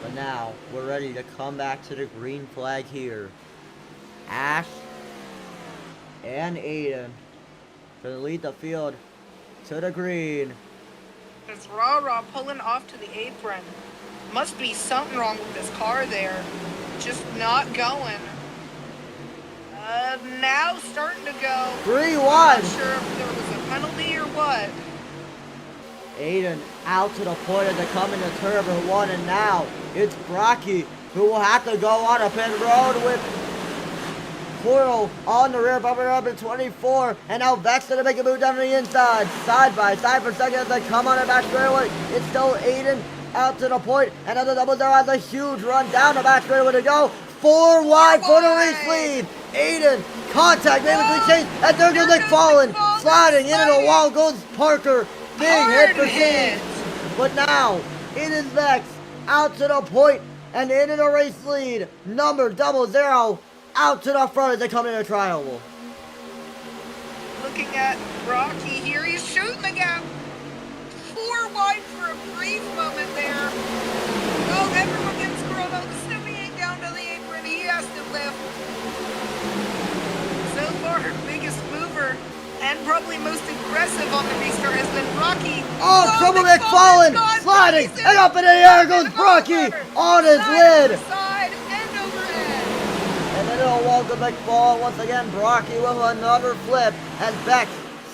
But now we're ready to come back to the green flag here. Ash and Aiden gonna lead the field to the green. It's Rara pulling off to the apron. Must be something wrong with this car there. Just not going. Now starting to go. 3-1. Not sure if there was a penalty or what. Aiden out to the point as they come into turbo 1, and now it's Brocky who will have to go on a pit road with Coral on the rear bumper up in 24, and now Vex to make a move down to the inside. Side by side for a second as they come on the back straightaway. It's still Aiden out to the point, and another double zero has a huge run down the back straightaway to go. 4 wide for the race lead. Aiden, contact made between Chase, and there goes McFarland, sliding into the wall goes Parker. Big hit for Chase. But now it is Vex out to the point and into the race lead. Number 00 out to the front as they come into a triangle. Looking at Rocky here, he's shooting the gap. 4 wide for a brief moment there. Oh, everyone gets Chrono. The 78 down to the apron. He has to lift. So far, her biggest mover and probably most aggressive on the restart has been Rocky. Oh, Trouble McFarland sliding and up in the air goes Rocky on his lid. Side and overhead. And into the wall to McFall. Once again, Brocky with another flip. And Beck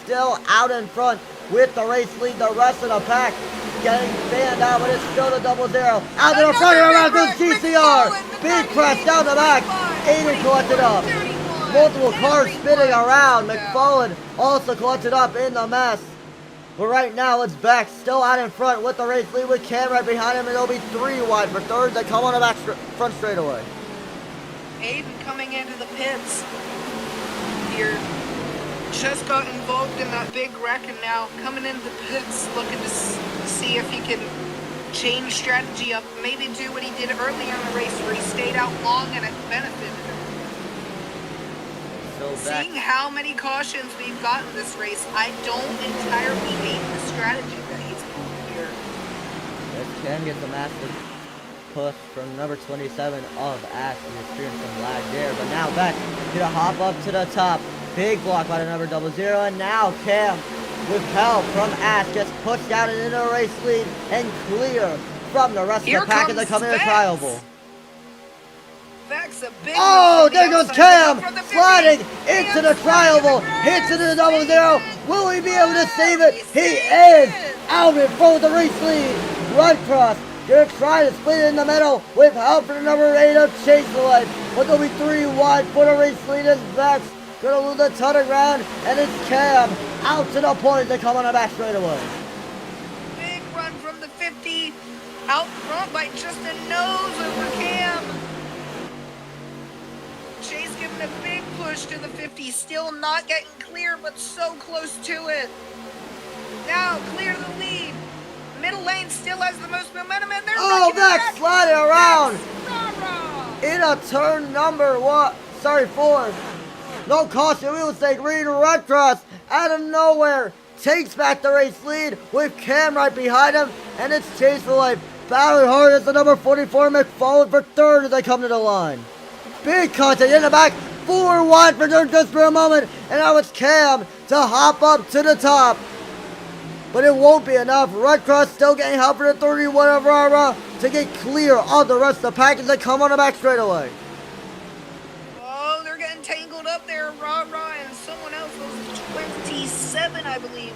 still out in front with the race lead. The rest of the pack getting fanned out, but it's still the 0-0. Out to the front and around goes GCR. Big press down the back. Aiden collected up. Multiple cars spinning around. McFarland also collected up in the mess. But right now, it's Beck still out in front with the race lead with Cam right behind him, and it'll be 3 wide for third. They come on the back front straightaway. Aiden coming into the pits here. Just got involved in that big wreck and now coming into the pits looking to see if he can change strategy up. Maybe do what he did earlier in the race where he stayed out long and it benefited him. So Beck, Seeing how many cautions we've got in this race, I don't entirely hate the strategy that he's pulling here. as Cam gets a massive push from number 27 of Ash. He experienced some lag there, but now Beck gonna hop up to the top. Big block by the number 0-0, and now Cam, with help from Ash, gets pushed out and into a race lead and clear from the rest Here of the pack as they comes come into Vex. trialable. Vex a big Oh, one from the there goes outside, Cam, from the 50, sliding into the and trialable, hits into the 0-0. Will he be able to save it? He is out in front of the race lead. Run cross, gonna try to split it in the middle with help from the number 8 of Chase the Light. But there'll be 3 wide for the race lead as Vex gonna lose a ton of ground, and it's Cam out to the point. They come on the back straightaway. Big run from the 50, out front by just a nose over Cam. Chase giving a big push to the 50, still not getting clear, but so close to it. Now clear the lead. Middle lane still has the most momentum, and they're Oh, wrecking it Vex back. sliding around Rah-rah. in a turn number 4. No caution, we will say green red cross out of nowhere. Takes back the race lead with Cam right behind him, and it's Chase for Life. Battling hard as the number 44 McFarland for third as they come to the line. Big contact in the back, 4 wide for third just for a moment, and now it's Cam to hop up to the top. But it won't be enough. Red Cross still getting help for the 31 of Rara to get clear of the rest of the pack as they come on the back straightaway. Oh, they're getting tangled up there. Rah-rah and someone else was 27, I believe.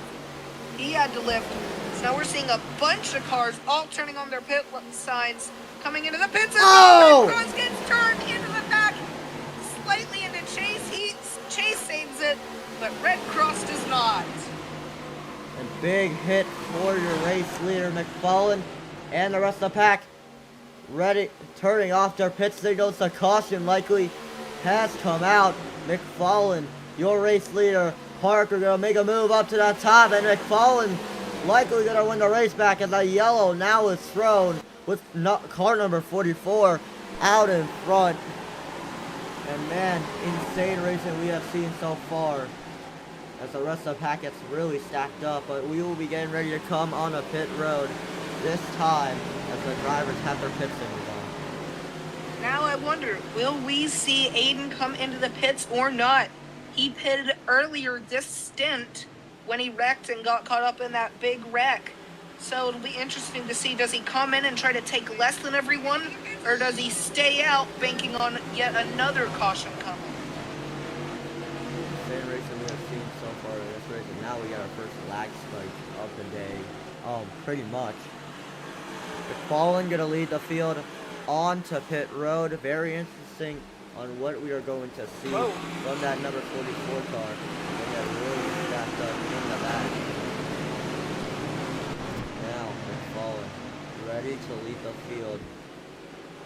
He had to lift. So now we're seeing a bunch of cars all turning on their pit signs, coming into the pits. Oh! Red Cross gets turned into the back, slightly into Chase. Chase saves it, but Red Cross does not. A big hit for your race leader, McFarland, and the rest of the pack. Ready, turning off their pit signals. The caution likely has come out. McFarland, your race leader. Parker gonna make a move up to the top, and McFarland likely gonna win the race back as the yellow now is thrown with car number 44 out in front. And man, insane racing we have seen so far as the rest of the pack gets really stacked up, but we will be getting ready to come on a pit road this time as the drivers have their pit signals on. Now I wonder, will we see Aiden come into the pits or not? He pitted earlier this stint when he wrecked and got caught up in that big wreck. So it'll be interesting to see, does he come in and try to take less than everyone, or does he stay out banking on yet another caution coming? Same racing we have seen so far in this race, and now we got our first lag spike of the day. Pretty much. McFarland gonna lead the field onto pit road. Very interesting on what we are going to see from that number 44 car. They got really stacked up in the back. Now McFarland ready to lead the field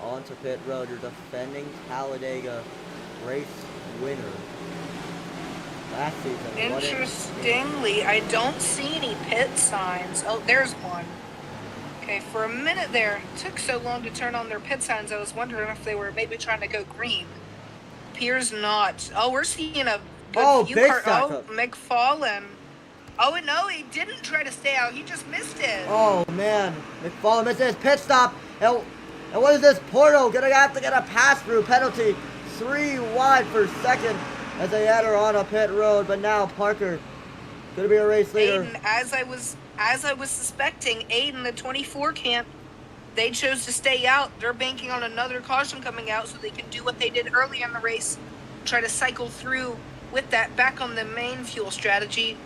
onto pit road. Your defending Talladega race winner last season. Interestingly, I don't see any pit signs. Oh, there's one. Okay, for a minute there, it took so long to turn on their pit signs, I was wondering if they were maybe trying to go green. Appears not. Oh, we're seeing a good few big car. stack Oh, up. McFarland. Oh, no, he didn't try to stay out. He just missed it. Oh man, McFarland missed his pit stop. And what is this? Porto gonna have to get a pass-through penalty. 3 wide for second as they enter on a pit road. But now Parker gonna be a race leader. Aiden, as I was suspecting, Aiden, the 24 can't they chose to stay out. They're banking on another caution coming out so they can do what they did early in the race, try to cycle through with that back on the main fuel strategy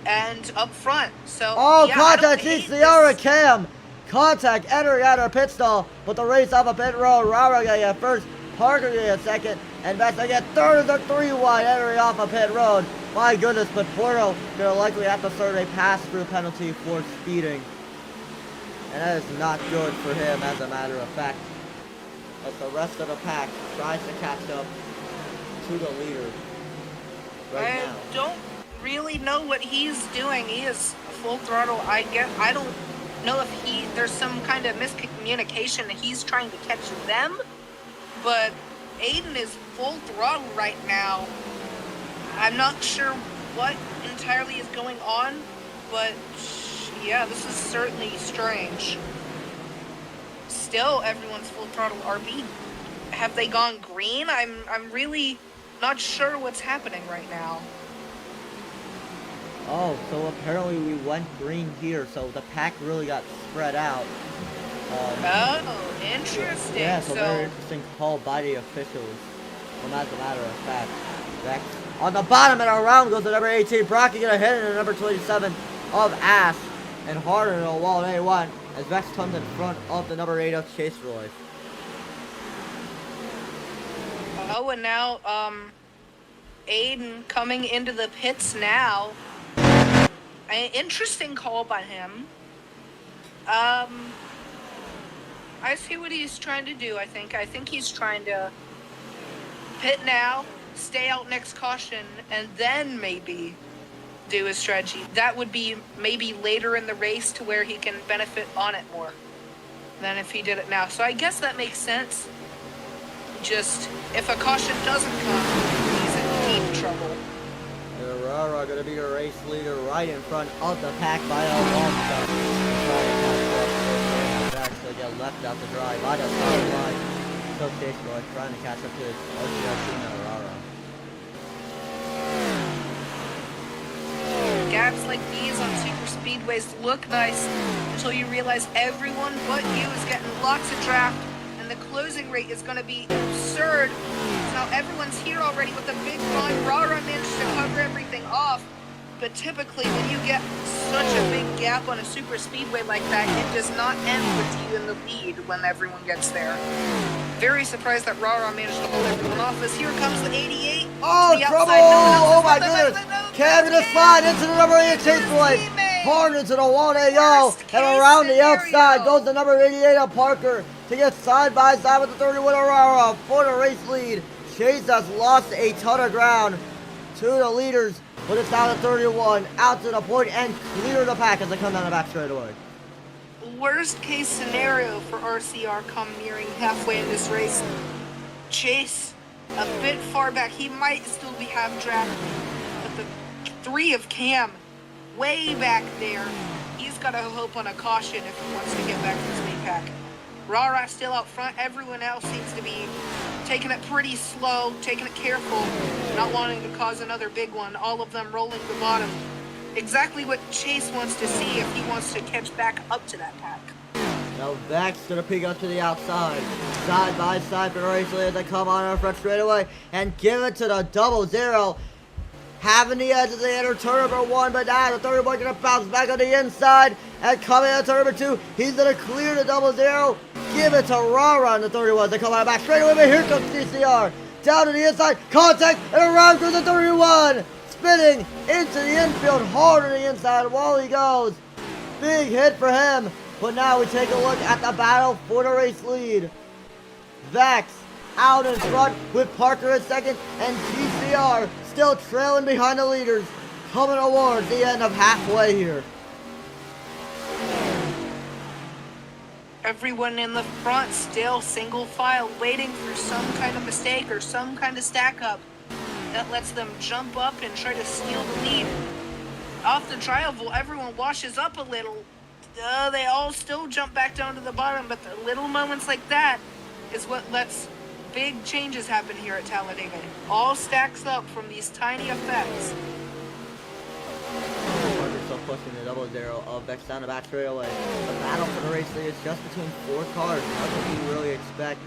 and up front. So Oh, yeah, contact GCR Cam. Contact entering at our pit stall, but the race off a pit road. Rara gonna get first, Parker gonna get second, and Vex gonna get third of the 3 wide entering off a pit road. My goodness, but Porto gonna likely have to serve a pass-through penalty for speeding. And that is not good for him, as a matter of fact. As the rest of the pack tries to catch up to the leader right now. I don't really know what he's doing. He is full throttle. I don't know if there's some kind of miscommunication. He's trying to catch them, but Aiden is full throttle right now. I'm not sure what entirely is going on, but yeah, this is certainly strange. Still, everyone's full throttle RB. Have they gone green? I'm really not sure what's happening right now. Oh, so apparently we went green here, so the pack really got spread out. Oh, interesting. Yeah, so very interesting call by the officials. Well, as a matter of fact, Vex on the bottom of our round goes to number 18. Brocky gonna hit it in number 27 of Ash, and harder in a wall in A1 as Vex comes in front of the number 8 of Chase Roy. Oh, and now Aiden coming into the pits now. An interesting call by him. I see what he's trying to do, I think he's trying to pit now, stay out next caution, and then maybe do his strategy. That would be maybe later in the race to where he can benefit on it more than if he did it now. So I guess that makes sense. Just, if a caution doesn't come, he's in deep trouble. Aurora gonna be a race leader right in front of the pack by a long shot. Vex to get left out to dry by the start line. So Chase Roy trying to catch up to his OCR team at Aurora. Gaps like these on super speedways look nice until you realize everyone but you is getting lots of draft, and the closing rate is going to be absurd. Now everyone's here already with a big run. Rara managed to cover everything off, but typically when you get such a big gap on a super speedway like that, it does not end with you in the lead when everyone gets there. Very surprised that Rara managed to hold everyone off as here comes the 88. Oh, trouble! Oh my goodness! Cam gonna slide into the number 8 Chase Roy. Hard into the wall they go, and around the outside goes the number 88 of Parker to get side by side with the 31 Aurora for the race lead. Chase has lost a ton of ground to the leaders, but it's down to 31, out to the point, and clear the pack as they come down the back straight away. Worst case scenario for RCR come nearing halfway in this race. Chase a bit far back. He might still be half draft, but the 3 of Cam way back there. He's got to hope on a caution if he wants to get back to his main pack. Rara still out front. Everyone else seems to be taking it pretty slow, taking it careful, not wanting to cause another big one. All of them rolling the bottom. Exactly what Chase wants to see if he wants to catch back up to that pack. Now Vex gonna peek up to the outside. Side by side for the race leader. They come on our front straightaway and give it to the 00. Having the edge as they enter turn number 1, but now the 31 gonna bounce back on the inside and coming into turn number 2. He's gonna clear the 00. Give it to Rara on the 31. They come on back straight away, but here comes CCR. Down to the inside, contact, and around goes the 31. Spinning into the infield, hard on the inside while he goes. Big hit for him. But now we take a look at the battle for the race lead. Vex out in front with Parker in second, and GCR still trailing behind the leaders, coming towards the end of halfway here. Everyone in the front still single file, waiting for some kind of mistake or some kind of stack up that lets them jump up and try to steal the lead. Off the tri-oval, everyone washes up a little. They all still jump back down to the bottom, but the little moments like that is what lets big changes happen here at Talladega. It all stacks up from these tiny effects. Parker still pushing the 0-0 of Vex down the back straightaway. The battle for the race lead is just between 4 cars. That's what you really expect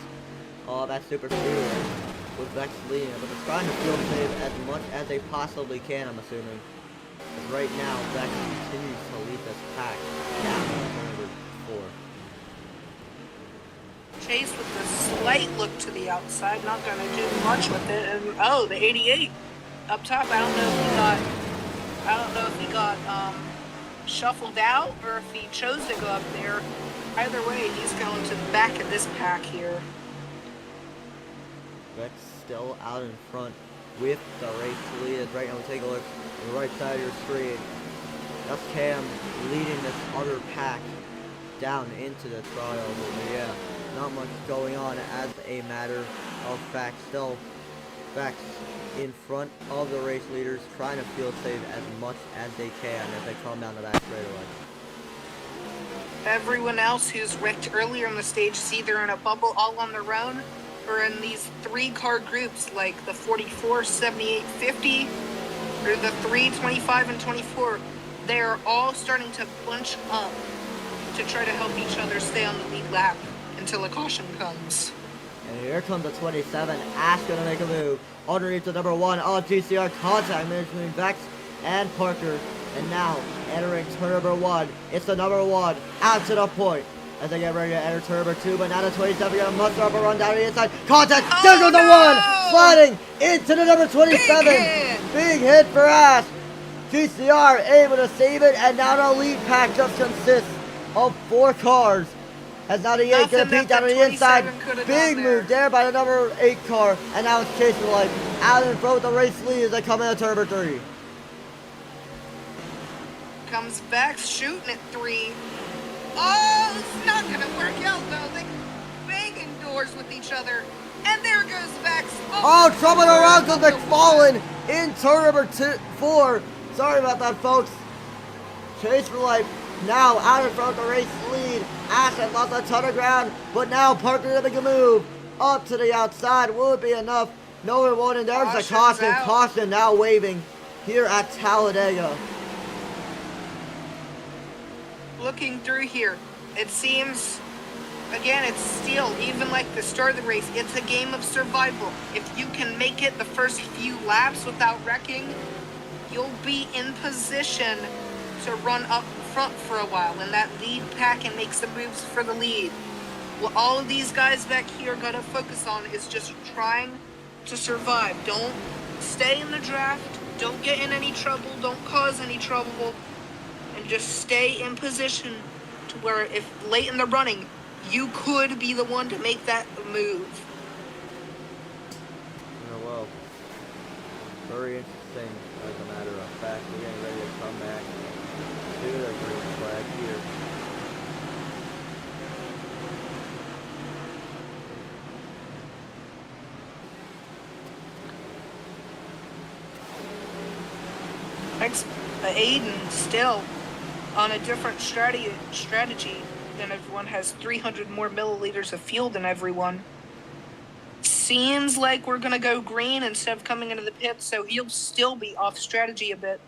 that super speedway with Vex leading, but they're trying to field save as much as they possibly can, I'm assuming. Because right now, Vex continues to lead this pack down to number 4. Chase with a slight look to the outside, not going to do much with it. And oh, the 88 up top. I don't know if he got shuffled out or if he chose to go up there. Either way, he's going to the back of this pack here. Vex still out in front with the race lead. Right now, take a look on the right side of your screen. That's Cam leading this other pack down into the trials. But yeah, not much going on as a matter of fact. Still, Vex in front of the race leaders, trying to field save as much as they can as they come down the back straightaway. Everyone else who's wrecked earlier in the stage is either in a bubble all on their own or in these 3-car groups like the 44, 78, 50 or the 3, 25, and 24. They're all starting to bunch up to try to help each other stay on the lead lap until a caution comes. And here comes the 27. Ash gonna make a move underneath the number 1 of GCR. Contact between Vex and Parker. And now entering turn number 1. It's the number 1 out to the point as they get ready to enter turn number 2. But now the 27 gonna muster up a run down the inside. Contact. There goes the 1, sliding into the number 27. Big hit for Ash. GCR able to save it, and now the lead pack just consists of 4 cars. As now the 8 gonna beat down on the inside. Big move there by the number 8 car, and now it's Chase for life out in front with the race lead as they come into turn number 3. Comes Vex shooting at 3. Oh, it's not gonna work out though. They banging doors with each other. And there goes Vex. Oh, trouble around to McFallen in turn number 4. Sorry about that, folks. Chase for life now out in front of the race lead. Ash has lost a ton of ground, but now Parker to make a move up to the outside. Will it be enough? No, it won't. And there's a caution. Out. Caution now waving here at Talladega. Looking through here, it seems, again, it's still, even like the start of the race, it's a game of survival. If you can make it the first few laps without wrecking, you'll be in position to run up front for a while, and that lead pack and make some moves for the lead. What all of these guys back here got to focus on is just trying to survive. Don't stay in the draft, don't get in any trouble, don't cause any trouble, and just stay in position to where if late in the running, you could be the one to make that move. Oh, well, very interesting as a matter of fact. We're getting ready to come back to the green flag here. Aiden still on a different strategy than everyone, has 300 more milliliters of fuel than everyone. Seems like we're gonna go green instead of coming into the pit, so he'll still be off strategy a bit.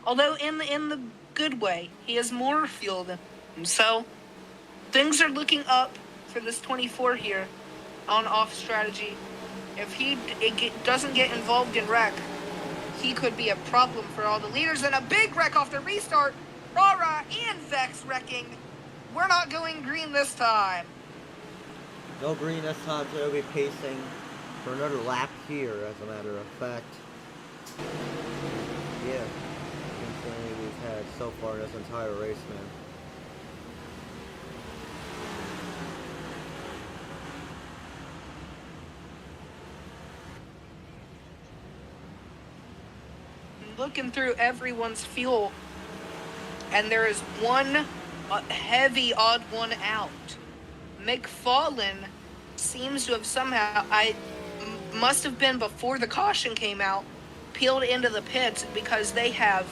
Although in the good way, he has more fuel than him. So things are looking up for this 24 here on off strategy. If he doesn't get involved in wreck, he could be a problem for all the leaders. And a big wreck off the restart. Rara and Vex wrecking. We're not going green this time. No green this time, so they'll be pacing for another lap here, as a matter of fact. Yeah, insanity we've had so far in this entire race, man. Looking through everyone's fuel, and there is one heavy odd one out. McFallen seems to have somehow, must have been before the caution came out, peeled into the pits because they have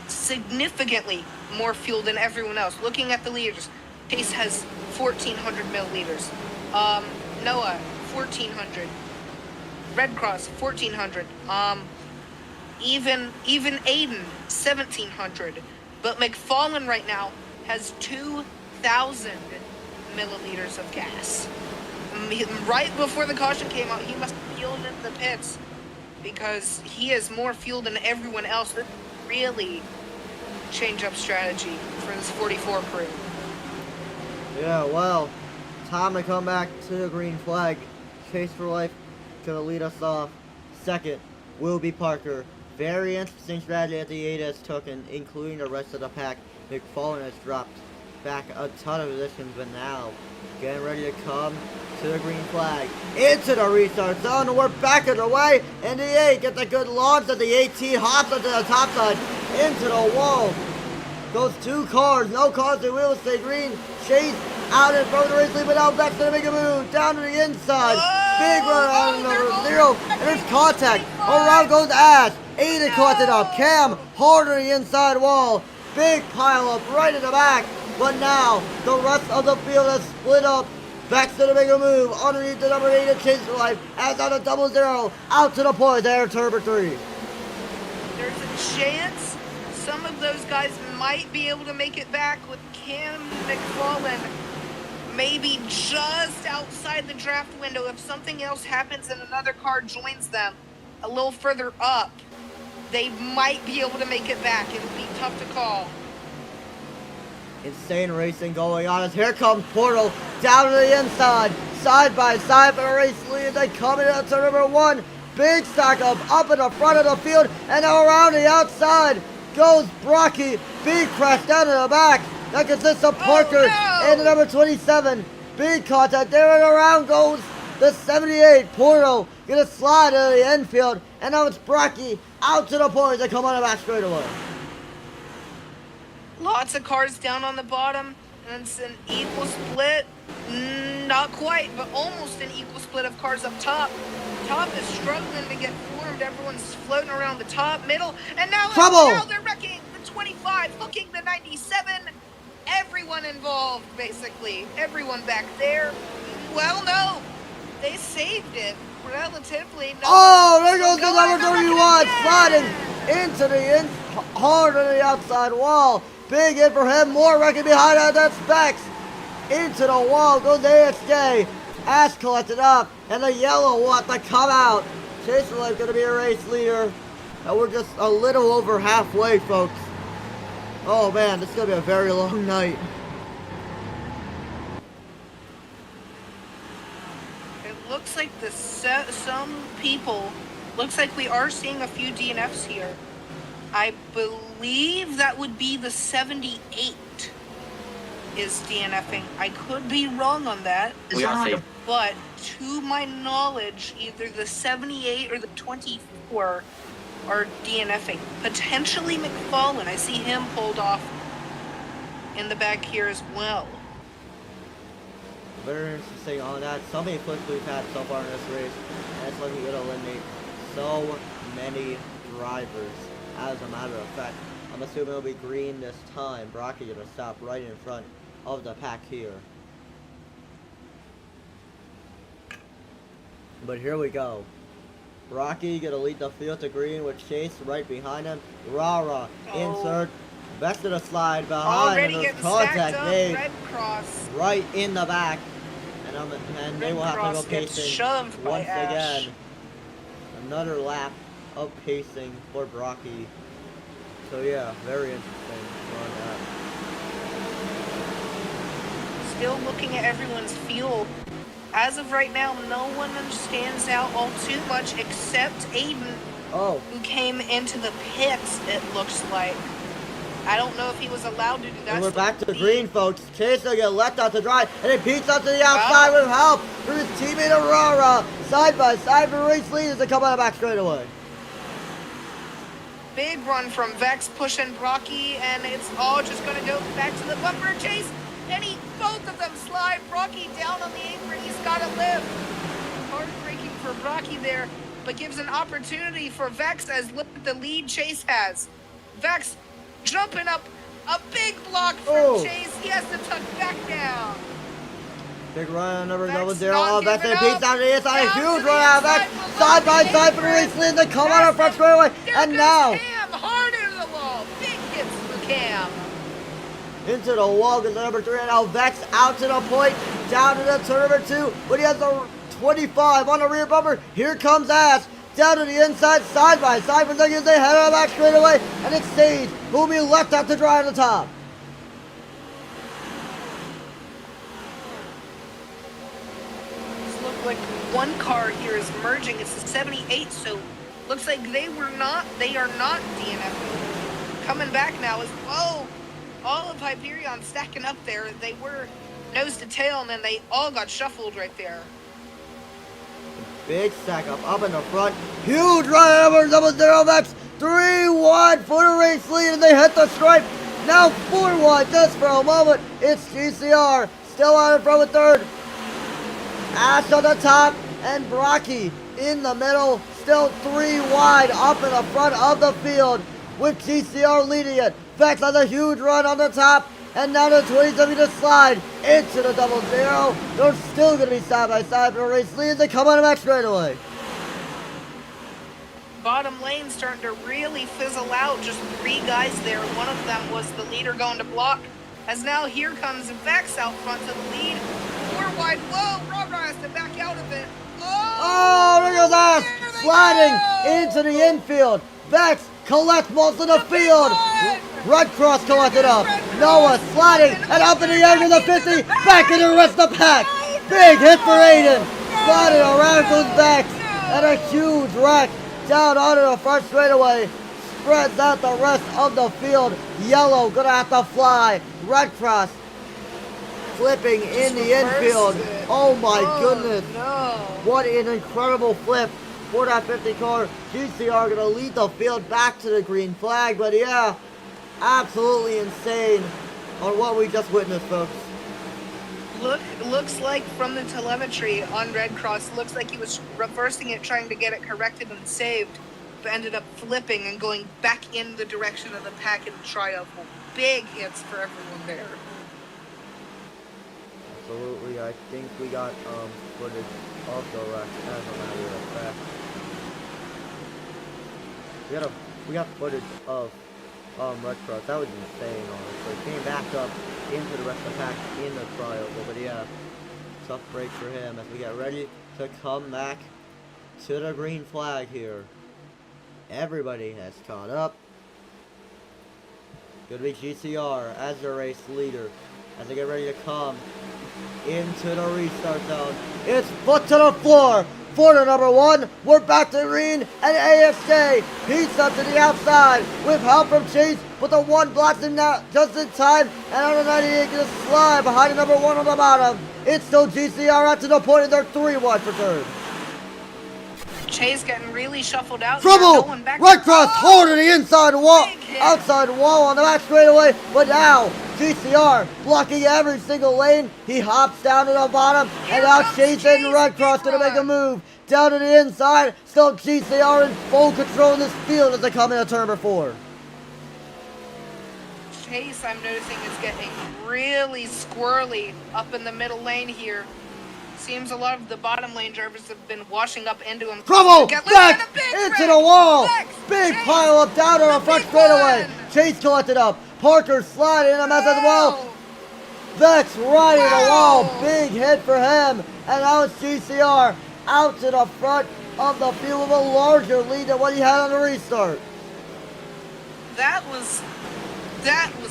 significantly more fuel than everyone else. Looking at the leaders, Chase has 1,400 milliliters. Noah, 1,400. Red Cross, 1,400. even Aiden 1,700. But McFarlane right now has 2,000 milliliters of gas. Right before the caution came out, he must have fueled into the pits because he has more fuel than everyone else. That really change up strategy for this 44 crew. Yeah, well, time to come back to the green flag. Chase for Life gonna lead us off. Second will be Parker. Very interesting strategy that the 8 has taken, including the rest of the pack. McFarlane has dropped back a ton of positions, but now getting ready to come to the green flag. Into the restart zone, and we're back underway. And the 8 gets a good launch at the 18, hops onto the top side, into the wall. Goes 2 cars, no cars, the wheels stay green. Chase out in front of the race lead, but now Vex gonna make a move down to the inside. Big run out of number 0, and there's contact. Around goes Ash. Aiden caught it up. Cam hard on the inside wall. Big pile up right in the back. But now the rest of the field has split up. Vex gonna make a move underneath the number 8 of Chase for Life. As on a 0-0 out to the point there, turn 3. There's a chance some of those guys might be able to make it back with Cam McFarlane maybe just outside the draft window. If something else happens and another car joins them a little further up, they might be able to make it back. It'll be tough to call. Insane racing going on as here comes Portal down to the inside, side by side for a race lead. They coming out to number 1. Big stack up in the front of the field, and now around the outside goes Brocky. Big crash down in the back. That consists of Parker and the number 27. Big contact there, and around goes the 78. Portal gonna slide into the infield, and now it's Brocky out to the point. They come on the back straightaway. Lots of cars down on the bottom, and it's an equal split. Not quite, but almost an equal split of cars up top. Top is struggling to get formed. Everyone's floating around the top, middle, and now they're wrecking the 25, hooking the 97. Everyone involved, basically. Everyone back there. Well, no. They saved it relatively. No, oh, there goes the number 31, sliding into the hard on the outside wall. Big hit for him. More wrecking behind that. That's Vex. Into the wall goes ASJ. Ash collected up, and the yellow one to come out. Chase for Life gonna be a race leader. And we're just a little over halfway, folks. Oh man, this is gonna be a very long night. It looks like some people, looks like we are seeing a few DNFs here. I believe that would be the 78 is DNFing. I could be wrong on that. But to my knowledge, either the 78 or the 24 are DNFing. Potentially McFarlane. I see him pulled off in the back here as well. Very interesting on that. So many flips we've had so far in this race, and it's looking to eliminate so many drivers. As a matter of fact, I'm assuming it'll be green this time. Brocky gonna stop right in front of the pack here. But here we go. Brocky gonna lead the field to green with Chase right behind him. Rara insert. Vex to the slide behind, and there's contact made right in the back. And they will have to go pacing once again. Another lap of pacing for Brocky. So yeah, very interesting on that. Still looking at everyone's fuel. As of right now, no one stands out all too much except Aiden, who came into the pits, it looks like. I don't know if he was allowed to do that. And we're back to the green, folks. Chase will get left out to dry, and it peeks out to the outside with help from his teammate Aurora. Side by side for race leaders to come on the back straightaway. Big run from Vex pushing Brocky, and it's all just going to go back to the bumper chase. And both of them slide Brocky down on the apron. He's got to live. Heartbreaking for Brocky there, but gives an opportunity for Vex as look at the lead Chase has. Vex jumping up a big block from Chase. He has to tuck back down. Big run on number Vex 00. not Oh, Vex giving and Pete up. down to the inside. A Down to huge the run out of Vex. inside, Side by Malone, side for the Ingrid. race lead. They come out of front straightaway. There And goes now Cam, hard into the wall. Big hits for Cam. into the wall goes the number 3. And now Vex out to the point. Down to the turn number 2. But he has the 25 on the rear bumper. Here comes Ash. Down to the inside, side by side for seconds. They head on back straight away. And it's Sage who will be left out to dry at the top. This look like one car here is merging. It's the 78, so looks like they are not DNF. Coming back now is, oh, all of Hyperion stacking up there. They were nose to tail, and then they all got shuffled right there. Big stack up in the front. Huge run over double zero Vex. 3 wide for the race lead, and they hit the stripe. Now 4 wide just for a moment. It's GCR still out in front with third. Ash on the top and Brocky in the middle. Still 3 wide up in the front of the field with GCR leading it. Vex has a huge run on the top. And now the 27 to slide into the double zero. They're still going to be side by side for a race lead. They come on the back straight away. Bottom lane starting to really fizzle out. Just 3 guys there. One of them was the leader going to block. As now here comes Vex out front to the lead. 4 wide. Whoa, Robra has to back out of it. Oh, there goes Ash sliding into the infield. Vex collects most of the field. Red Cross collected up. Noah sliding and up in the air to the 50. Back in the rest of the pack. Big hit for Aiden. Sliding around goes Vex. And a huge wreck down onto the front straightaway. Spreads out the rest of the field. Yellow gonna have to fly. Red Cross flipping in the infield. Oh my goodness. No. What an incredible flip for that 50 car. GCR gonna lead the field back to the green flag. But yeah, absolutely insane on what we just witnessed, folks. Looks like from the telemetry on Red Cross, looks like he was reversing it, trying to get it corrected and saved, but ended up flipping and going back in the direction of the pack in triumph. Big hits for everyone there. Absolutely, I think we got footage of the wreck as a matter of fact. We got footage of Red Cross. That was insane, honestly. Came back up into the rest of the pack in the trial, but yeah, tough break for him as we get ready to come back to the green flag here. Everybody has caught up. Gonna be GCR as the race leader as they get ready to come into the restart zone. It's foot to the floor for the number 1. We're back to green and AFK. He's up to the outside with help from Chase, but the 1 blocks him now just in time. And on the 98 gonna slide behind the number 1 on the bottom. It's still GCR out to the point and they're 3 wide for third. Chase getting really shuffled out. Trouble! Going back Red Cross holding the inside wall, Big hit. outside wall on the back straightaway, but now GCR blocking every single lane. He hops down to the bottom, and now Chase and Red Cross gonna make a move down to the inside. Still GCR in full control of this field as they come into turn number 4. Chase, I'm noticing, is getting really squirrely up in the middle lane here. Seems a lot of the bottom lane drivers have been washing up into him. Trouble! Look Back at the big into wreck. the wall! Vex, Big Chase, pile up down to the front big straightaway. one. Chase collected up. Parker sliding in a mess as well. Wow. Vex riding the Wow. wall. Big hit for him. And now it's GCR out to the front of the field with a larger lead than what he had on the restart. That was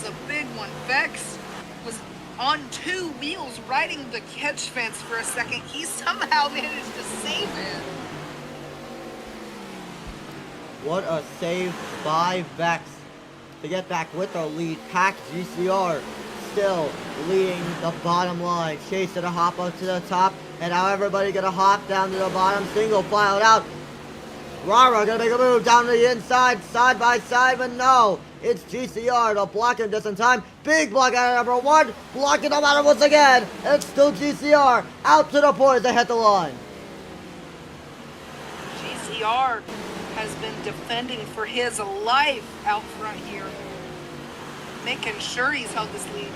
a big one. Vex was on 2 wheels riding the catch fence for a second. He somehow managed to save it. What a save by Vex to get back with the lead. Pack GCR still leading the bottom line. Chase gonna hop up to the top, and now everybody gonna hop down to the bottom. Single filed out. Rara gonna make a move down to the inside, side by side, but no. It's GCR to block him just in time. Big block out of number 1, blocking him out once again. And it's still GCR out to the point as they hit the line. GCR has been defending for his life out front here, making sure he's held this lead.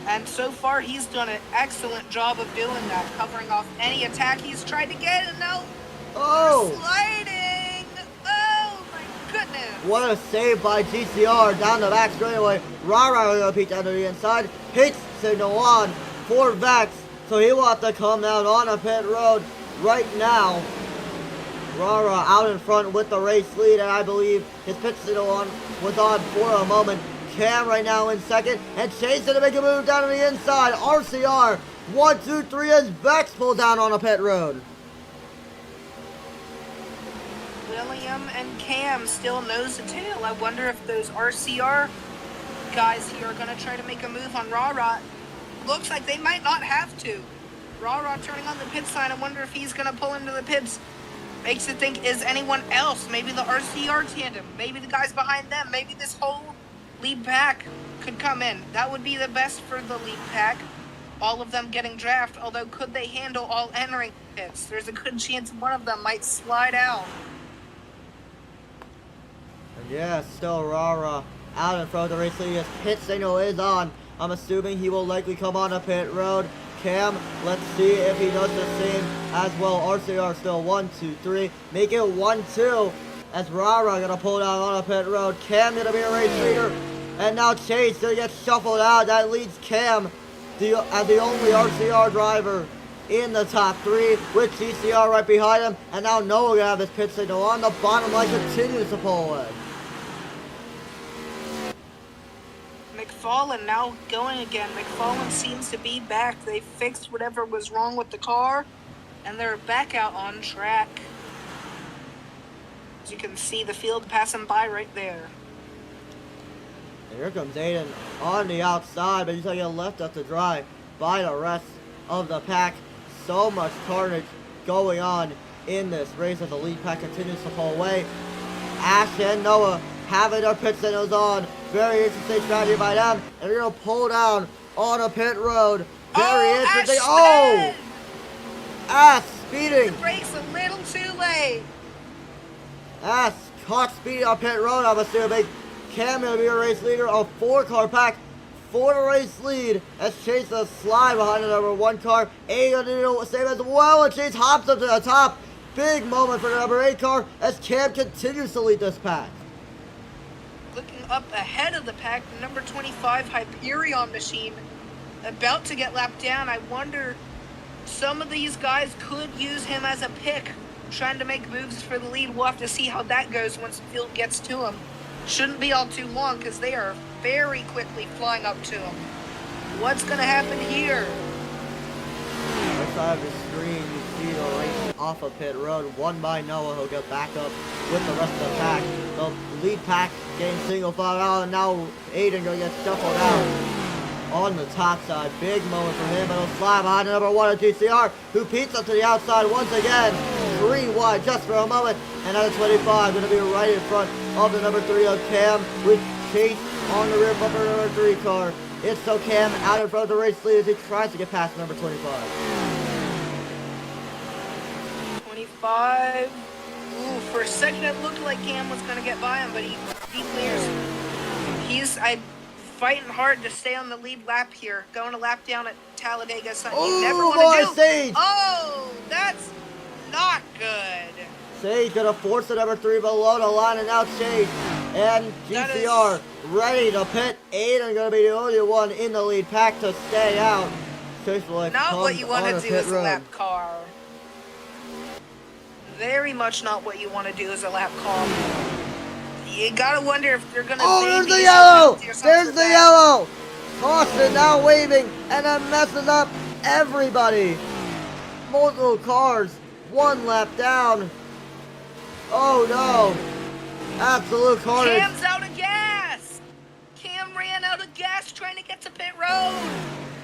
And so far, he's done an excellent job of doing that, covering off any attack he's tried to get, and now Oh! sliding! Oh my goodness! What a save by GCR down the back straightaway. Rara gonna peek down to the inside. Hits signal on for Vex. So he will have to come down on a pit road right now. Rara out in front with the race lead, and I believe his pit signal was on for a moment. Cam right now in second, and Chase gonna make a move down to the inside. RCR 1, 2, 3 as Vex pulled down on a pit road. William and Cam still nose to tail. I wonder if those RCR guys here are going to try to make a move on Rara. Looks like they might not have to. Rara turning on the pit sign. I wonder if he's going to pull into the pits. Makes you think, is anyone else? Maybe the RCR tandem. Maybe the guys behind them. Maybe this whole lead pack could come in. That would be the best for the lead pack. All of them getting drafted. Although, could they handle all entering pits? There's a good chance one of them might slide out. Yeah, still Rara out in front of the race lead. His pit signal is on. I'm assuming he will likely come on a pit road. Cam, let's see if he does the same as well. RCR still 1, 2, 3. Make it 1, 2. As Rara gonna pull down on a pit road. Cam gonna be a race leader. And now Chase gonna get shuffled out. That leads Cam as the only RCR driver in the top 3 with GCR right behind him. And now Noah gonna have his pit signal on. The bottom line continues to pull away. McFarlane now going again. McFarlane seems to be back. They fixed whatever was wrong with the car, and they're back out on track. As you can see, the field passing by right there. And here comes Aiden on the outside, but he's going to get left up to dry by the rest of the pack. So much carnage going on in this race as the lead pack continues to pull away. Ash and Noah having their pit signals on. Very interesting strategy by them. And they're going to pull down on a pit road. Very interesting. Ash Ash speeding. The brakes a little too late. Ash caught speeding on pit road, I'm assuming. Cam going to be a race leader. A 4-car pack for the race lead as Chase does slide behind the number 1 car. A going to do the same as well, and Chase hops up to the top. Big moment for the number 8 car as Cam continues to lead this pack. Looking up ahead of the pack, the number 25 Hyperion machine about to get lapped down. I wonder, some of these guys could use him as a pick, trying to make moves for the lead. We'll have to see how that goes once the field gets to him. Shouldn't be all too long because they are very quickly flying up to him. What's going to happen here? Right side of the screen, you see the race off of pit road, won by Noah. He'll get back up with the rest of the pack. The lead pack getting single file out, and now Aiden gonna get shuffled out on the top side. Big moment for him, but he'll slide behind the number 1 of GCR, who peeks up to the outside once again. 3 wide just for a moment, and at a 25, gonna be right in front of the number 3 of Cam, with Chase on the rear bumper of the number 3 car. It's so Cam out in front of the race lead as he tries to get past number 25. 25. Ooh, for a second it looked like Cam was going to get by him, but he clears. He's fighting hard to stay on the lead lap here. Going a lap down at Talladega. Something you never want to do. Sage. Oh, that's not good. Sage gonna force the number 3 below the line, and now Chase and GCR ready to pit. Aiden gonna be the only one in the lead pack to stay out. Chase will not what you want to do as a road. lap car. Very much not what you want to do as a lap car. You gotta wonder if they're gonna. Oh, there's the yellow! There's the yellow! Austin now waving, and that messes up everybody. Multiple cars, 1 lap down. Oh no! Absolute carnage. Cam's out of gas. Cam ran out of gas trying to get to pit road.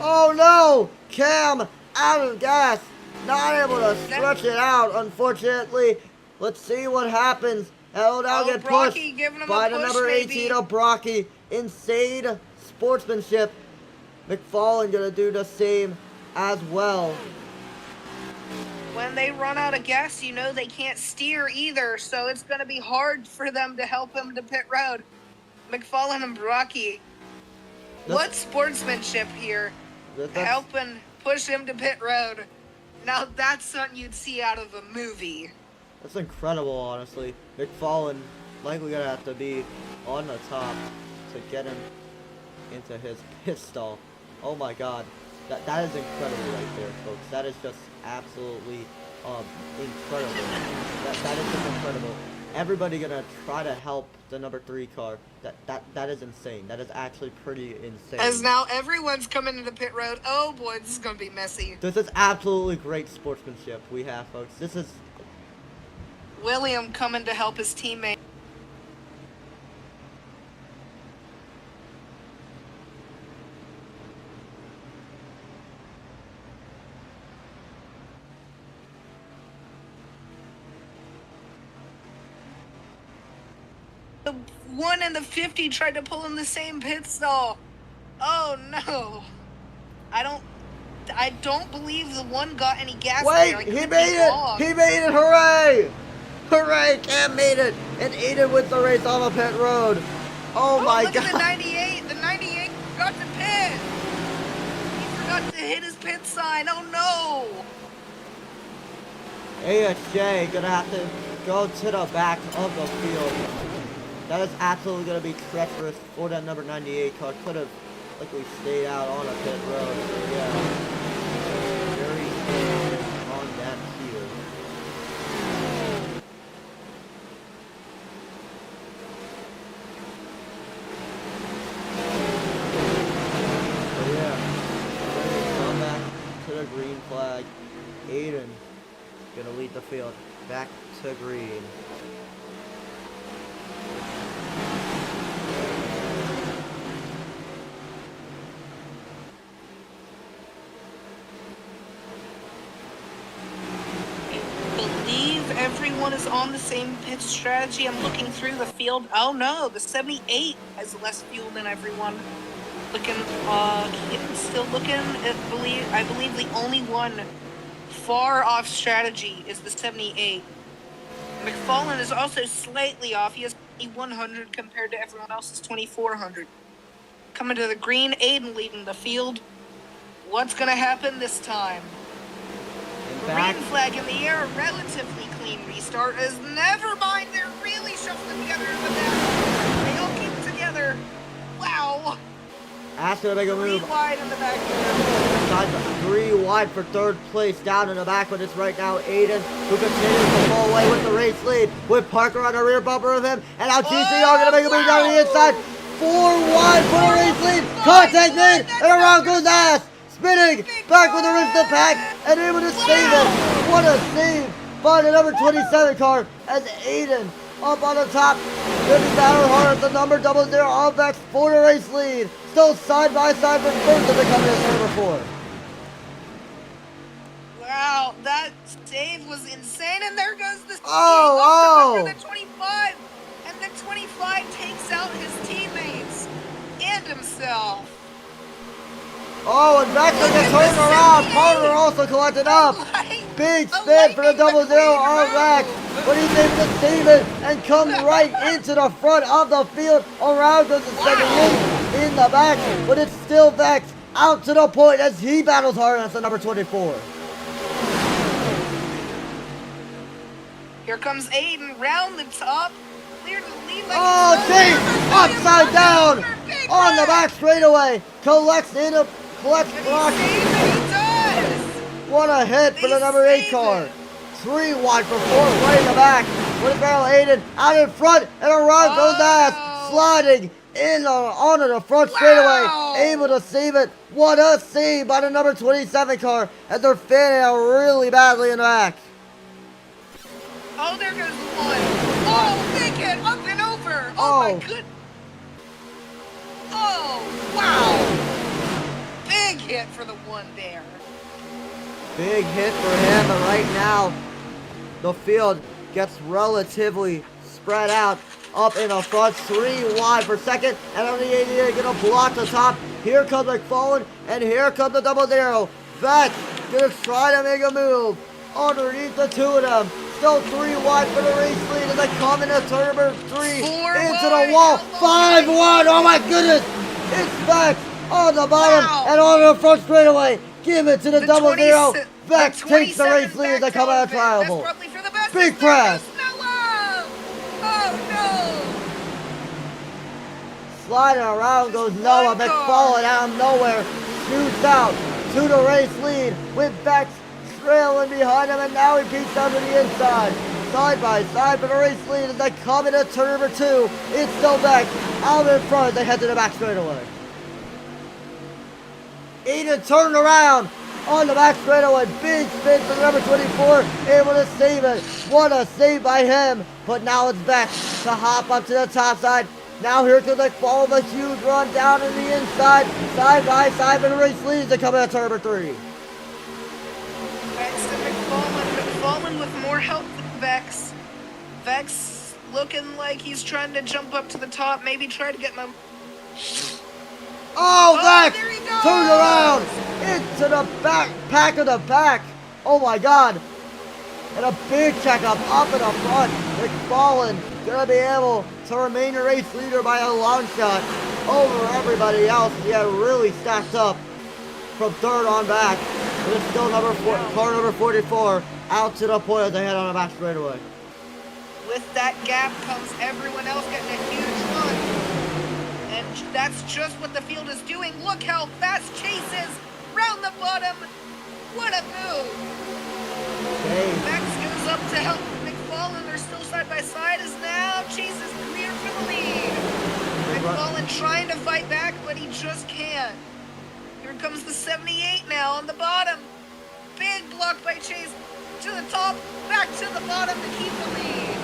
Oh no! Cam out of gas. Not able to stretch it out, unfortunately. Let's see what happens. He'll now get pushed by the number 18 of Brocky. Insane sportsmanship. McFarlane gonna do the same as well. When they run out of gas, you know they can't steer either, so it's gonna be hard for them to help him to pit road. McFarlane and Brocky What sportsmanship here. Helping push him to pit road. Now that's something you'd see out of a movie. That's incredible, honestly. McFarlane likely gonna have to be on the top to get him into his pit stall. Oh my god. That is incredible right there, folks. That is just absolutely incredible. That is just incredible. Everybody gonna try to help the number 3 car. That is insane. That is actually pretty insane. As now everyone's coming into pit road. Oh boy, this is gonna be messy. This is absolutely great sportsmanship we have, folks. This is William coming to help his teammate. The 1 and the 50 tried to pull in the same pit stall. Oh no. I don't believe the 1 got any gas. Wait, there. he made it! He made it! Hooray! Hooray! Cam made it! And Aiden wins the race on the pit road. Oh my look god! At the 98. The 98 forgot to pit. He forgot to hit his pit sign. Oh no! ASJ gonna have to go to the back of the field. That is absolutely gonna be treacherous for that number 98 car. Could have likely stayed out on a pit road. So yeah, very sensitive on that here. So yeah, come back to the green flag. Aiden gonna lead the field back to green. Everyone is on the same pit strategy. I'm looking through the field. Oh no, the 78 has less fuel than everyone. Looking, still looking. I believe the only one far off strategy is the 78. McFarlane is also slightly off. He has 2100 compared to everyone else's 2400. Coming to the green, Aiden leading the field. What's gonna happen this time? Green flag in the air, relatively clean restart. As never mind, they're really shuffling together in the back. They all keep together. Wow. After they make a move. 3 wide in the back there. 3 wide for 3rd place down in the back, but it's right now Aiden who continues to pull away with the race lead with Parker on the rear bumper of him. And now GCR gonna make a move down the inside. 4 wide for the race lead. Contact made, and around goes Ass. Spinning back with the rest of the pack and able to save it. What a save by the number 27 car as Aiden up on the top. Gonna be battle hard at the number 00 all backs for the race lead. Still side by side with first as they come in number 4. Wow, that save was insane, and there goes the for the 25, and the 25 takes out his teammates and himself. Oh, and Vector gets turned around. Parker also collected up. Big spin for the 00 on Rex. But he's able to save it and come right into the front of the field. Around goes the 78 in the back. But it's still Vex out to the point as he battles hard as the number 24. Here comes Aiden round the top. Clear to the lead like upside down on the back straightaway. Collects block. What a hit for the number 8 car. 3 wide for 4 right in the back. With a barrel Aiden out in front and around goes Ass. Sliding in onto the front straightaway. Able to save it. What a save by the number 27 car as they're fanning out really badly in the back. Oh, there goes the 1. Oh, big hit up and over. Oh my goodness. Oh, wow. Big hit for the 1 there. Big hit for him, but right now the field gets relatively spread out up in the front. 3 wide for 2nd, and on the 88 gonna block the top. Here comes McFarlane, and here comes the 00. Vex gonna try to make a move underneath the 2 of them. Still 3 wide for the race lead, and they come into turn number 3 into the wall. 5 wide. Oh my goodness! It's Vex on the bottom Wow. and on the front straightaway. Give it to the, The double 20 zero. se- Vex the takes the 27 race lead as they back come out of to That's trial. probably for the best. Big There press. goes Noah. Oh no. Sliding around goes Just Noah. one car. McFarland out of nowhere shoots out to the race lead with Vex trailing behind him, and now he peeks out to the inside. Side by side for the race lead as they come into turn number 2. It's still Vex out in front as they head to the back straightaway. Eden turned around on the back straightaway. Big spin for the number 24, able to save it. What a save by him. But now it's Vex to hop up to the top side. Now here comes McFarland, a huge run down in the inside. Side by side for the race leads to come out of turn number 3. Vex and McFarland. McFarland with more help than Vex. Vex looking like he's trying to jump up to the top. Maybe try to get my... Oh, Vex there he goes. turned around into the back of the back. Oh my God. And a big checkup up in the front. McFarland gonna be able to remain the race leader by a long shot over everybody else. He had really stacked up from third on back. But it's still car number 44 out to the point as they head on the back straightaway. With that gap comes everyone else getting a huge run. And that's just what the field is doing. Look how fast Chase is. Round the bottom. What a move. Okay. Vex goes up to help McFarland. They're still side by side as now Chase is clear for the lead. McFarland trying to fight back, but he just can't. Here comes the 78 now on the bottom. Big block by Chase to the top, back to the bottom to keep the lead.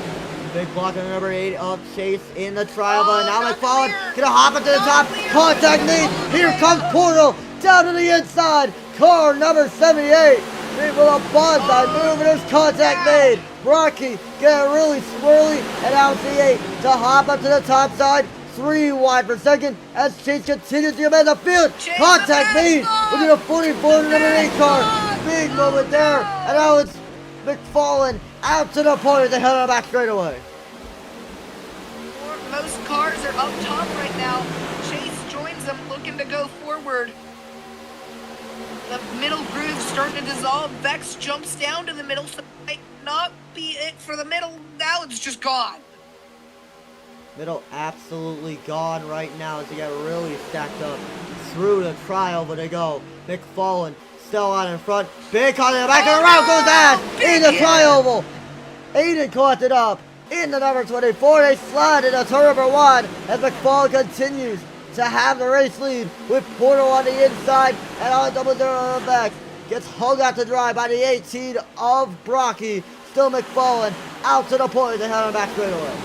Big block on number 8 of Chase in the trial, but Oh, now not McFarland clear. gonna hop into the Not top. clear. Contact lead. Here comes Portal down to the inside. Car number 78. People a bonsai move, and there's contact made. Rocky getting really swirly, and out C8 to hop up to the top side. 3 wide per second as Chase continues to command the field. Chase Contact the made bad within a 44 and number 8 car. Big moment there, and now it's McFarland out to the point as they head on back straightaway. Most cars are up top right now. Chase joins them looking to go forward. The middle groove's starting to dissolve. Vex jumps down to the middle, so it might not be it for the middle. Now it's just gone. Middle absolutely gone right now as they get really stacked up through the trial, but they go. McFarland still out in front. Big car in the back, and around goes that in the tri-oval. Aiden caught it up in the number 24. They slide into turn number 1 as McFarland continues to have the race lead with Portal on the inside and on double zero on the back. Gets hung out to dry by the 18 of Brocky. Still McFarland out to the point they head on back straightaway.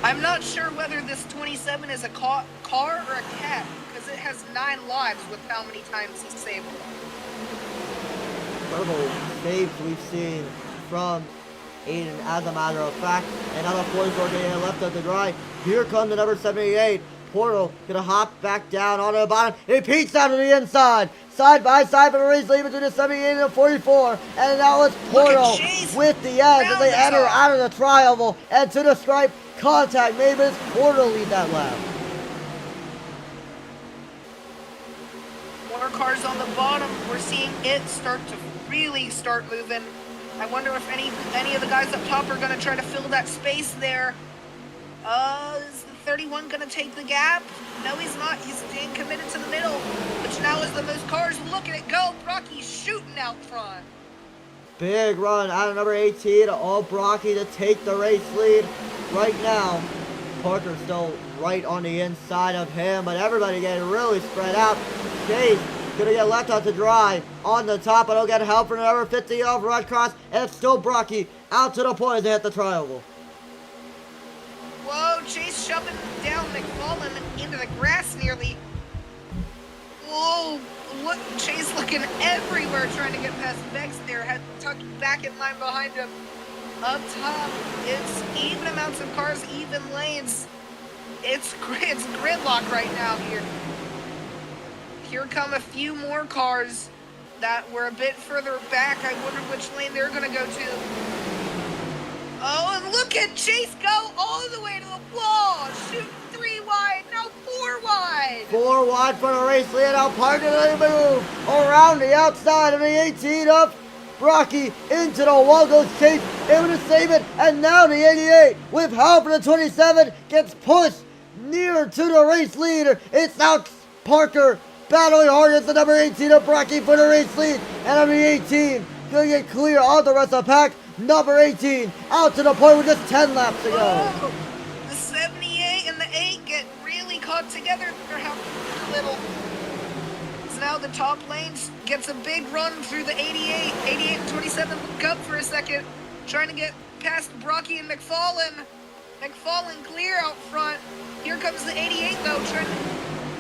I'm not sure whether this 27 is a car or a cat, because it has 9 lives with how many times he's saved them. Incredible saves we've seen from Aiden, as a matter of fact. Another 44 getting left at the dry. Here comes the number 78. Portal gonna hop back down onto the bottom. He peeks out to the inside. Side by side for the race lead between the 78 and the 44. And now it's Portal with the edge as they enter out of the tri-oval and to the stripe. Contact made, but it's Portal lead that lap. More cars on the bottom. We're seeing it start to really start moving. I wonder if any of the guys up top are going to try to fill that space there. Is the 31 going to take the gap? No, he's not. He's staying committed to the middle, which now is the most cars. Look at it go. Brocky's shooting out front. Big run out of number 18, all Brocky to take the race lead right now. Parker's still right on the inside of him, but everybody getting really spread out. Chase gonna get left out to dry on the top, but he'll get help from number 50 of Red Cross, and it's still Brocky out to the point as they hit the tri-oval. Whoa, Chase shoving down McFarland into the grass nearly. Whoa, look, Chase looking everywhere trying to get past Vex there, had tucked back in line behind him. Up top, it's even amounts of cars, even lanes. It's gridlock right now here. Here come a few more cars that were a bit further back. I wonder which lane they're going to go to. Oh, and look at Chase go all the way to the wall. Shoot 3 wide, no 4 wide. wide. 4 wide for the race lead. Now Parker to move around the outside of the 18 up. Brocky into the wall goes Chase, able to save it, and now the 88 with help from the 27 gets pushed near to the race leader. It's out Parker battling hard against the number 18 of Brocky for the race lead, and number 18 gonna get clear of the rest of the pack. Number 18 out to the point with just 10 laps to go. Oh, the 78 and the 8 get really caught together. They're having a little. So now the top lanes gets a big run through the 88. 88 and 27 look up for a second, trying to get past Brocky and McFarlane. McFarlane clear out front. Here comes the 88 though,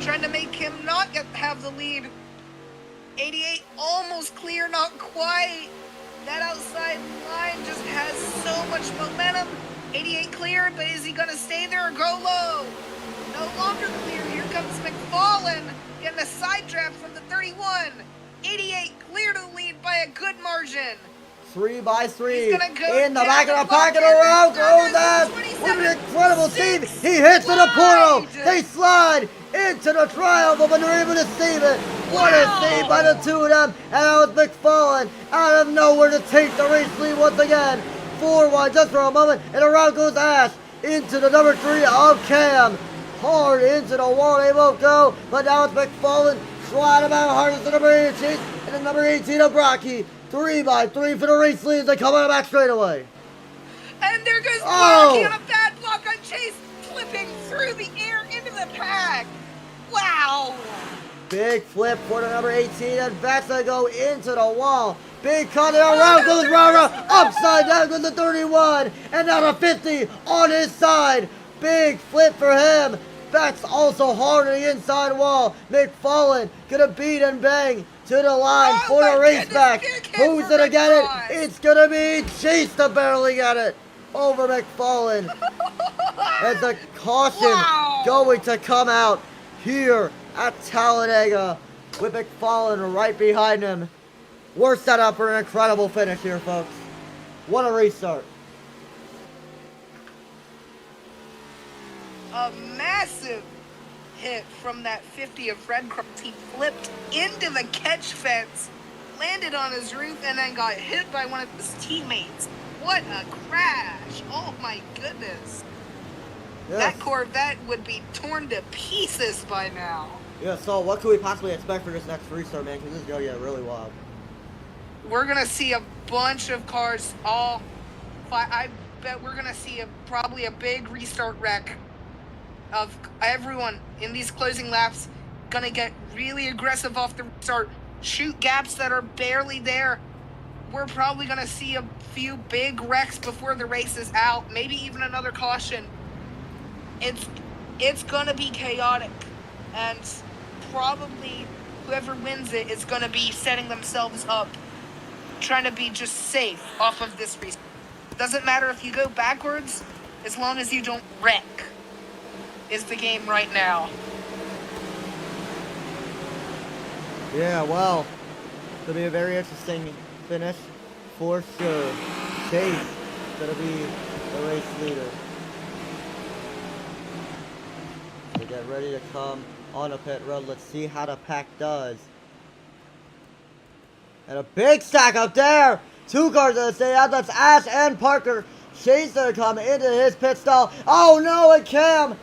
trying to make him not have the lead. 88 almost clear, not quite. That outside line just has so much momentum. 88 clear, but is he gonna stay there or go low? No longer clear. Here comes McFarlane getting a side draft from the 31. 88 clear to the lead by a good margin. 3 by 3 He's gonna go in the back of down the pack and the around block. goes that with an incredible save. He hits to the portal. They slide into the triangle, but they're able to save it. What a save by the two of them. And that was McFarlane out of nowhere to take the race lead once again. 4 wide just for a moment, and around goes Ash into the number 3 of Cam. Hard into the wall, they won't go, but now it's McFarlane slide about hard as the number 18 and the number 18 of Brocky. 3 by 3 for the race lead as they come on back straight away. And there goes Brocky on a bad block on Chase, flipping through the air into the pack. Wow. Big flip for the number 18, and Vexa go into the wall. Big cut, and around goes Rara, upside down goes the 31, and now the 50 on his side. Big flip for him. Vex also hard on the inside wall. McFarlane gonna beat and bang to the line for the race back. Who's gonna get it? It's gonna be Chase to barely get it over McFarlane. And the caution going to come out here at Talladega with McFarlane right behind him. We're set up for an incredible finish here, folks. What a restart. A massive hit from that 50 of Red Cross. He flipped into the catch fence, landed on his roof, and then got hit by one of his teammates. What a crash. Oh my goodness. Yes. That Corvette would be torn to pieces by now. Yeah, so what could we possibly expect for this next restart, man? Because this is going to get really wild. We're going to see a bunch of cars all... I bet we're going to see probably a big restart wreck of everyone in these closing laps. Going to get really aggressive off the restart, shoot gaps that are barely there. We're probably going to see a few big wrecks before the race is out, maybe even another caution. It's going to be chaotic, and probably whoever wins it is going to be setting themselves up, trying to be just safe off of this restart. Doesn't matter if you go backwards, as long as you don't wreck, is the game right now. Yeah, well, it'll be a very interesting finish for sure. Chase gonna be the race leader. So get ready to come on a pit road. Let's see how the pack does. And a big stack up there. 2 cars gonna stay out. That's Ash and Parker. Chase gonna come into his pit stall. Oh no, and Cam.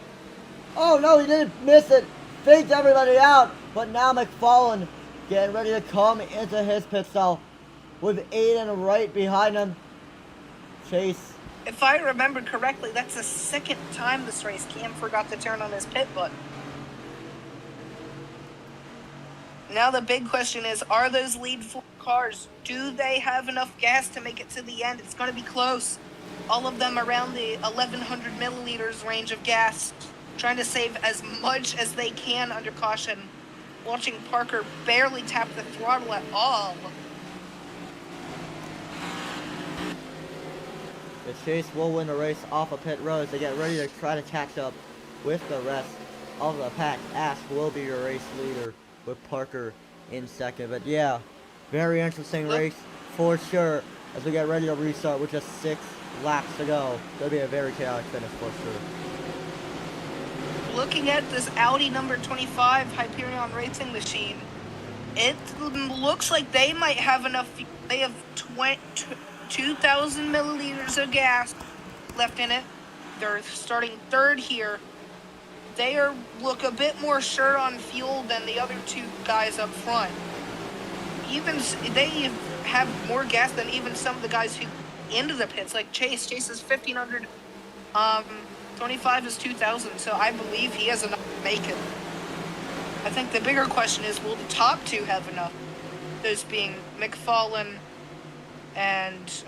Oh no, he didn't miss it. Faked everybody out. But now McFarlane getting ready to come into his pit stall with Aiden right behind him. Chase. If I remember correctly, that's the second time this race Cam forgot to turn on his pit button. Now the big question is, are those lead 4 cars, do they have enough gas to make it to the end? It's going to be close. All of them around the 1,100 milliliters range of gas, trying to save as much as they can under caution. Watching Parker barely tap the throttle at all. The Chase will win the race off of pit road. They get ready to try to catch up with the rest of the pack. Ash will be your race leader with Parker in second. But yeah, very interesting race for sure as we get ready to restart with just 6 laps to go. It'll be a very chaotic finish for sure. looking at this Audi number 25 Hyperion Racing machine, it looks like they might have enough. They have 2,000 milliliters of gas left in it. They're starting third here. They look a bit more short on fuel than the other two guys up front. They have more gas than even some of the guys who into the pits, like Chase. Chase is 1,500. 25 is 2,000, so I believe he has enough to make it. I think the bigger question is, will the top two have enough? Those being McFarlane and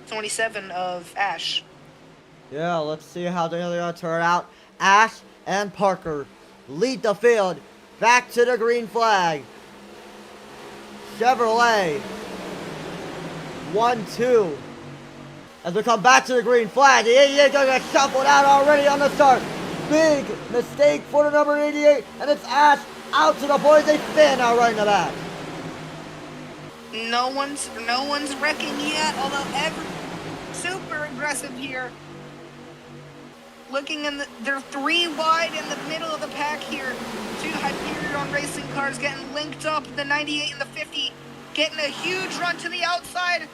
27 of Ash. Yeah, let's see how they're going to turn out. Ash and Parker lead the field back to the green flag. Chevrolet 1-2. As we come back to the green flag, the 88 going to get shuffled out already on the start. Big mistake for the number 88, and it's Ash out to the boys. They spin out right in the back. No one's wrecking yet, although super aggressive here. Looking they're 3 wide in the middle of the pack here. 2 Hyperion racing cars getting linked up. The 98 and the 50 getting a huge run to the outside.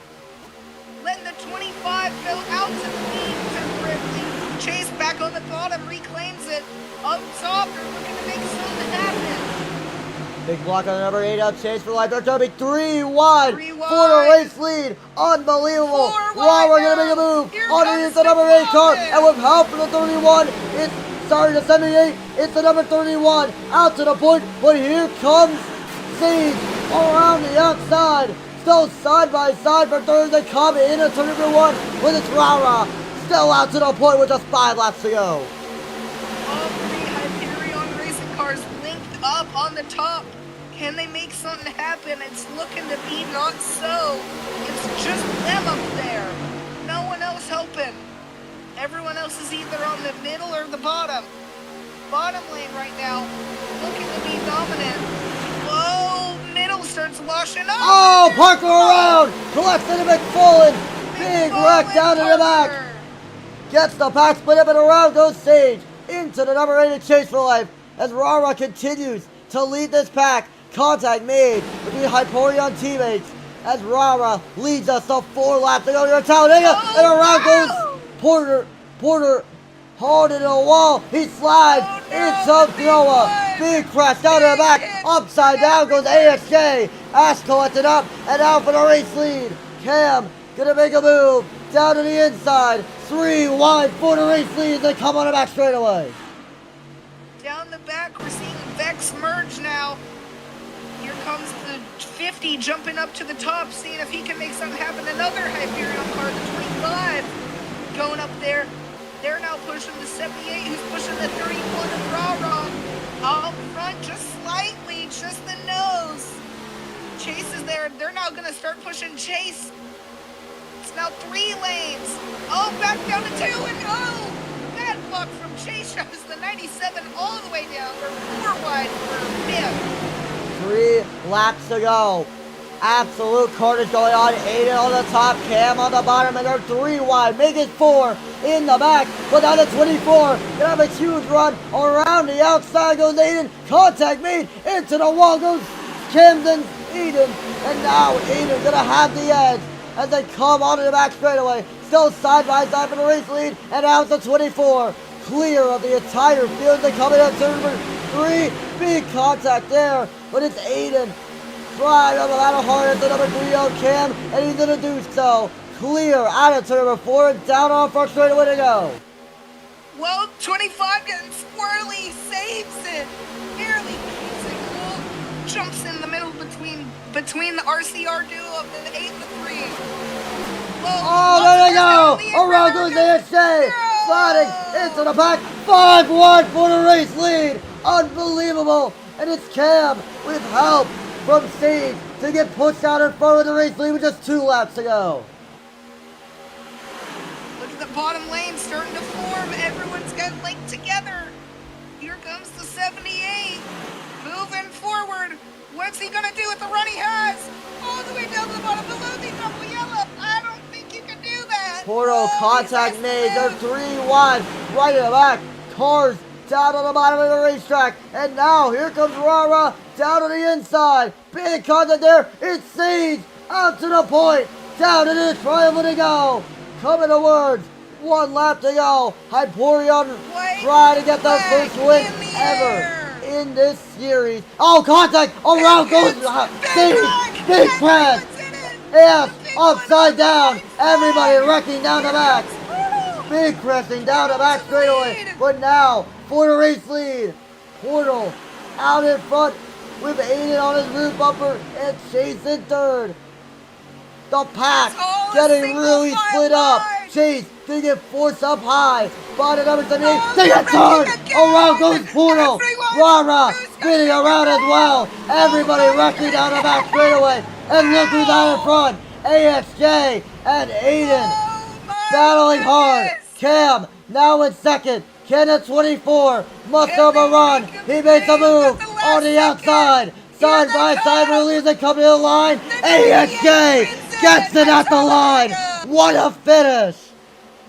Letting the 25 go out to the lead temporarily. Chase back on the bottom, reclaims it. Up top, they're looking to make something happen. Big block on the number 8 out, Chase for life. They're going to be 3 wide 3 for the race lead. Unbelievable. 4 Wow, we're wide going to make a now. move Here underneath comes the number 8 car. McFarlane. And with help from the 31, the 78, it's the number 31 out to the point. But here comes Siege around the outside. Still side by side for third. They come into turn number 1 with its Rara. Still out to the point with just 5 laps to go. All 3 Hyperion racing cars linked up on the top. Can they make something happen? It's looking to be not so. It's just them up there. No one else helping. Everyone else is either on the middle or the bottom. Bottom lane right now, looking to be dominant. Whoa, middle starts washing up. Oh, Parker around. Collects into McFarlane. Big wreck down in the back. Gets the pack split up and around goes Sage into the number 8 Chase for life as Rara continues to lead this pack. Contact made between Hyperion teammates as Rara leads us to 4 laps to go to Talladega, and around goes Porter. Porter hard into the wall. He slides into Noah. Big crash down to the back. Upside down goes ASJ. Ash collected up and out for the race lead. Cam gonna make a move down to the inside. 3 wide for the race lead. They come on the back straight away. Down the back, we're seeing Vex merge now. Here comes the 50 jumping up to the top, seeing if he can make something happen. Another Hyperion car, the 25, going up there. They're now pushing the 78, who's pushing the 31 of Rara. Out front, just slightly, just the nose. Chase is there. They're now going to start pushing Chase. It's now 3 lanes. Oh, back down to 2, and oh! Bad luck from Chase shows the 97 all the way down. We're 4 wide for 5th. 3 laps to go. Absolute carnage going on. Aiden on the top, Cam on the bottom, and they're 3 wide. Make it 4 in the back. But down to 24. Gonna have a huge run. Around the outside goes Aiden. Contact made. Into the wall goes Camden, Aiden. And now Aiden gonna have the edge as they come onto the back straightaway. Still side by side for the race lead. And out to 24. Clear of the entire field. They come in at turn number 3. Big contact there. But it's Aiden. Trying on the ladder hard at the number 3 on Cam. And he's gonna do so. Clear out of turn number 4 and down on front straightaway to go. Well, 25 getting squirrely, saves it. Barely keeps it cool. Jumps in the middle between the RCR duo of the 8 and the 3. Oh, there they go! Around goes ASJ! Sliding into the back. 5 wide for the race lead. Unbelievable. And it's Cam with help from Steve to get pushed out in front of the race lead with just 2 laps to go. Look at the bottom lane starting to form. Everyone's getting linked together. Here comes the 78. Moving forward. What's he going to do with the run he has? All the way down to the bottom below the double yellow. I don't think you can do that. Portal contact made. They're 3 wide. Right in the back. Cars down on the bottom of the racetrack. And now here comes Rara down to the inside. Big contact there. It's Siege out to the point. Down to the triangle to go. Coming towards. 1 lap to go. Hyperion trying to get the first win ever in this series. Oh, contact! Around goes Siege. Big crash. And upside down. Everybody wrecking down the back. Big crashing down the back straightaway. But now, for the race lead. Portal out in front with Aiden on his roof bumper and Chase in third. The pack getting really split up. Chase, they get forced up high. By the number 78, they get third. Around goes Portal. Rara spinning around as well. Everybody wrecking down the back straightaway. And look who's out in front. AXJ and Aiden battling hard. Cam now in second. Ken at 24. Must overrun. He makes a move on the outside. Side by side release and coming to the line. AXJ gets it at the line. What a finish.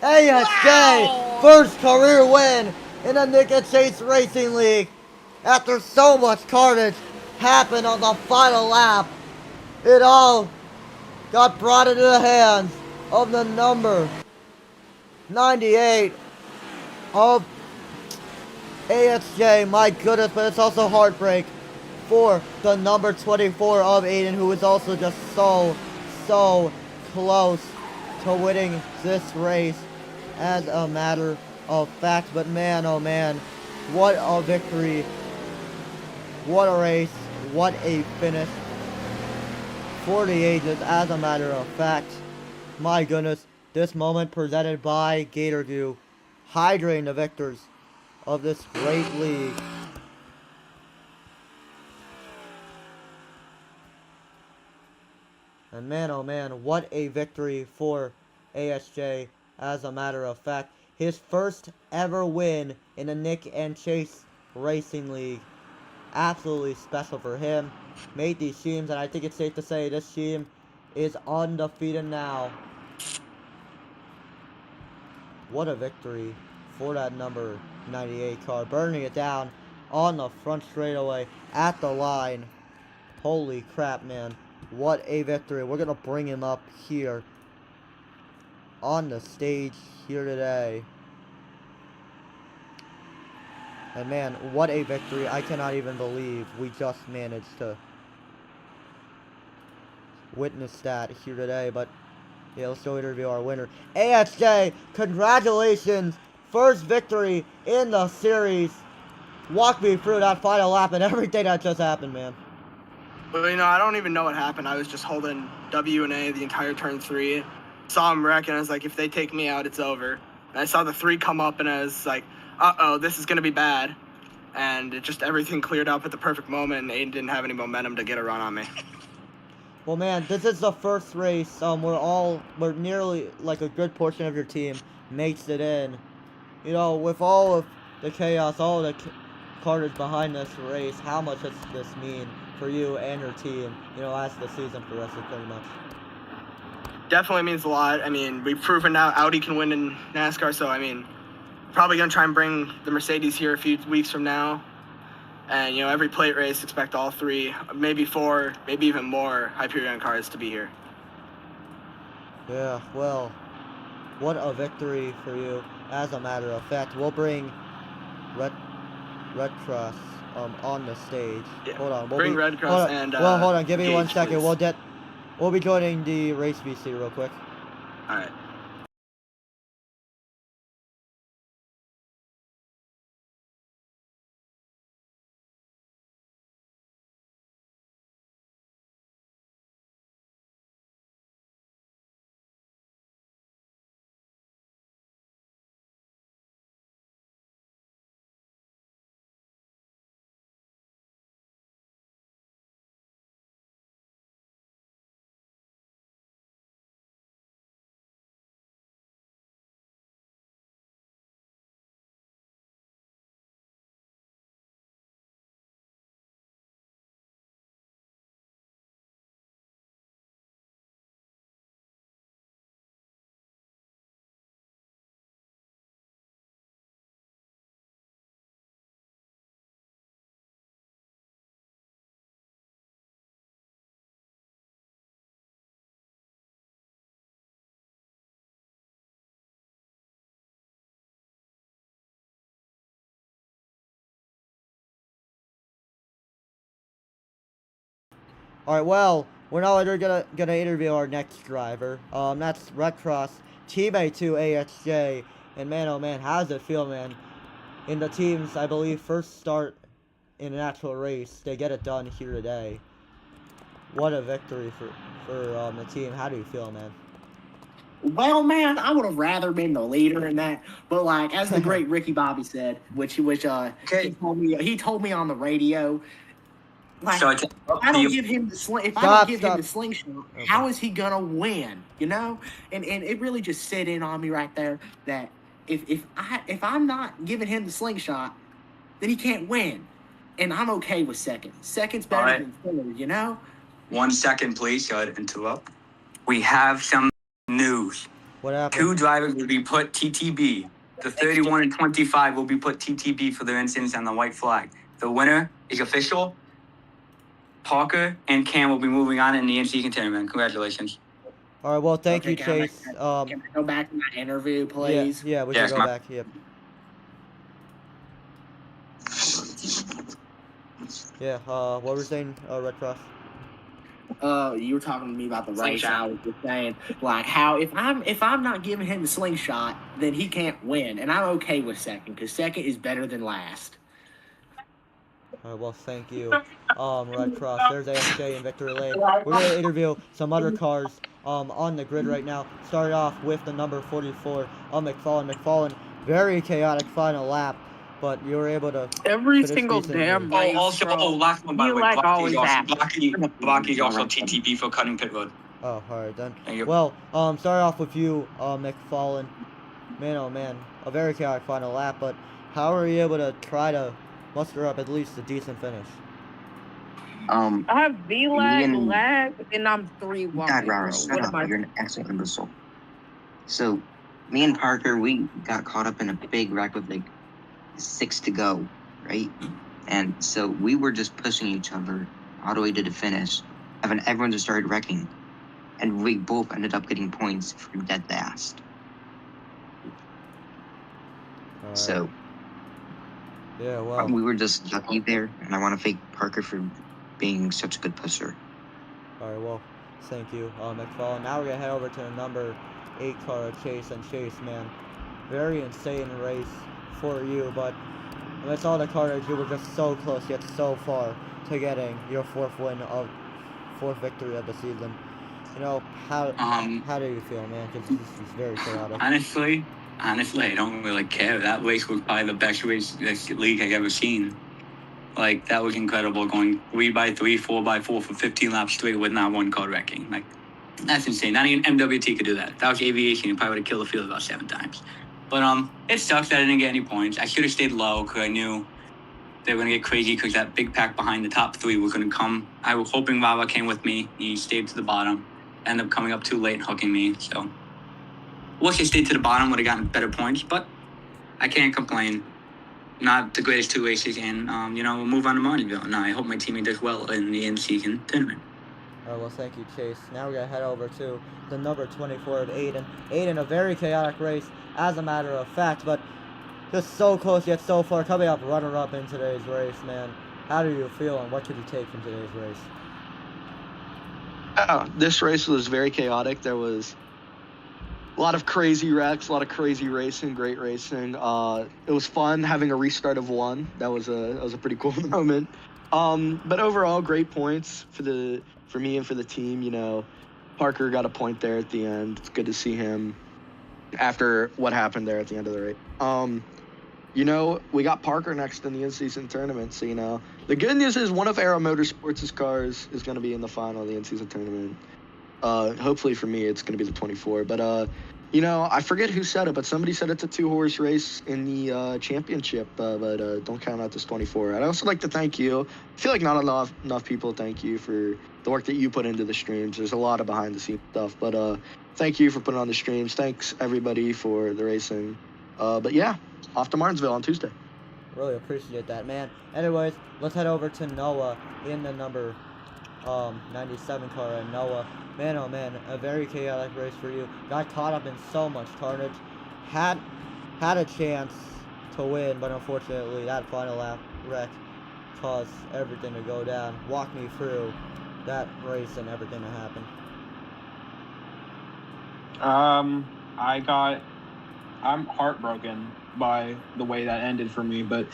AXJ first career win in the Nick and Chase Racing League. After so much carnage happened on the final lap, it all got brought into the hands of the number 98 of AXJ. My goodness, but it's also heartbreak for the number 24 of Aiden, who is also just so close to winning this race as a matter of fact. But man, oh man, what a victory, what a race, what a finish for the ages as a matter of fact. My goodness, this moment presented by Gator Dew, hydrating the victors of this great league. And man, oh man, what a victory for AXJ as a matter of fact. His first ever win in the Nick and Chase Racing League. Absolutely special for him. Made these teams, and I think it's safe to say this team is undefeated now. What a victory for that number 98 car. Burning it down on the front straightaway at the line. Holy crap, man. What a victory. We're going to bring him up here on the stage here today. And man, what a victory. I cannot even believe we just managed to witness that here today. But yeah, let's go interview our winner. AXJ, congratulations. First victory in the series. Walk me through that final lap and everything that just happened, man. Well, I don't even know what happened. I was just holding W and A the entire turn 3. Saw him wreck, and I was like, if they take me out, it's over. And I saw the 3 come up, and I was like, uh-oh, this is going to be bad. And everything cleared up at the perfect moment, and Aiden didn't have any momentum to get a run on me. Well, man, this is the first race. We're nearly, like, a good portion of your team makes it in. With all of the chaos, all of the carnage behind this race, how much does this mean for you and your team, as the season progresses pretty much? Definitely means a lot. I mean, we've proven now Audi can win in NASCAR, so, probably going to try and bring the Mercedes here a few weeks from now. And, every plate race, expect all 3, maybe 4, maybe even more Hyperion cars to be here. Yeah, well, what a victory for you. As a matter of fact, we'll bring Red Cross on the stage. Yeah. Hold on. Bring Red Cross and hold on. Give me Gage, 1 second. please. We'll be joining the race VC real quick. All right. All right, well, we're now gonna interview our next driver. That's Red Cross teammate to AXJ. And man, oh man, how does it feel, man? In the team's, I believe, first start in an actual race, they get it done here today. What a victory for the team. How do you feel, man? Well, man, I would have rather been the leader in that, but like as the great Ricky Bobby said, which he told me on the radio. Like, So if I don't give him the slingshot, Okay. how is he gonna win? You know, and it really just set in on me right there that if I'm not giving him the slingshot, then he can't win, and I'm okay with second. Second's better Alright. than third, you know. 1 second, please. Sorry to interrupt. We have some news. What happened? 2 drivers will be put TTB. The 31 and 25 will be put TTB for their incidents on the white flag. The winner is official. Parker and Cam will be moving on in the in-season tournament. Congratulations. All right, well, thank you, Can I Chase. can I go back to my interview, please? Yeah, we Yeah, can go come on. back. Yep. Yeah. What were we saying, Red Cross? You were talking to me about the race. Slingshot. I was just saying, like, how if I'm not giving him the slingshot, then he can't win, and I'm okay with second because second is better than last. All right, well, thank you, Red Cross. There's AXJ and Victory Lane. We're gonna interview some other cars on the grid right now. Start off with the number 44, McFarlane. McFarlane, very chaotic final lap, but you were able to Every finish single decently. damn Oh, race, also, bro. last one, by the way. like always happens. Blocky's also TTB for cutting pit road. Oh, all right then. Thank you. Well, start off with you, McFarlane. Man, oh man, a very chaotic final lap, but how are you able to try to muster up at least a decent finish? I have V-lag, Ian- lag, and I'm 3-1. God, bro. Rara, shut What up. am I? You're an excellent imbecile. So, me and Parker, we got caught up in a big wreck with like 6 to go, right? And so we were just pushing each other all the way to the finish. And then everyone just started wrecking. And we both ended up getting points for dead last. All right. So, Yeah, well. we were just lucky there. And I want to thank Parker for being such a good pusher. All right, well, thank you, McFarlane. Now we're gonna head over to the number 8 car, Chase. And Chase, man, very insane race for you, but amidst all the carnage, you were just so close yet so far to getting your 4th victory of the season. You know, how do you feel, man? Because this is very chaotic. Honestly, I don't really care. That race was probably the best race this league I've ever seen. Like, that was incredible, going 3x3, 4x4 for 15 laps straight with not one car wrecking. Like, that's insane. Not even MWT could do that. If that was aviation, you probably would have killed the field about 7 times. But it sucks that I didn't get any points. I should have stayed low because I knew they were going to get crazy because that big pack behind the top 3 was going to come. I was hoping Vava came with me. He stayed to the bottom. Ended up coming up too late and hooking me, so... Wish I stayed to the bottom, would have gotten better points, but I can't complain. Not the greatest 2 races, and, we'll move on to Martinsville. No, I hope my teammate does well in the in-season tournament. All right, well, thank you, Chase. Now we're going to head over to the number 24 of Aiden. Aiden, a very chaotic race, as a matter of fact, but just so close yet so far. Coming up runner-up in today's race, man. How do you feel, and what could you take from today's race? This race was very chaotic. There was a lot of crazy wrecks, a lot of crazy racing, great racing. It was fun having a restart of 1. That was a pretty cool moment. But overall, great points for me and for the team. You know, Parker got a point there at the end. It's good to see him after what happened there at the end of the race. We got Parker next in the in-season tournament. So, the good news is one of Aero Motorsports' cars is going to be in the final of the in-season tournament. Hopefully for me, it's going to be the 24. But, I forget who said it, but somebody said it's a 2-horse race in the championship. But don't count out this 24. I'd also like to thank you. I feel like not enough people thank you for the work that you put into the streams. There's a lot of behind-the-scenes stuff. But thank you for putting on the streams. Thanks, everybody, for the racing. But, yeah, off to Martinsville on Tuesday. Really appreciate that, man. Anyways, let's head over to Noah in the number 97 car. And Noah, man, oh man, a very chaotic race for you. Got caught up in so much carnage. Had a chance to win, but unfortunately that final lap wreck caused everything to go down. Walk me through that race and everything that happened? I'm heartbroken by the way that ended for me, but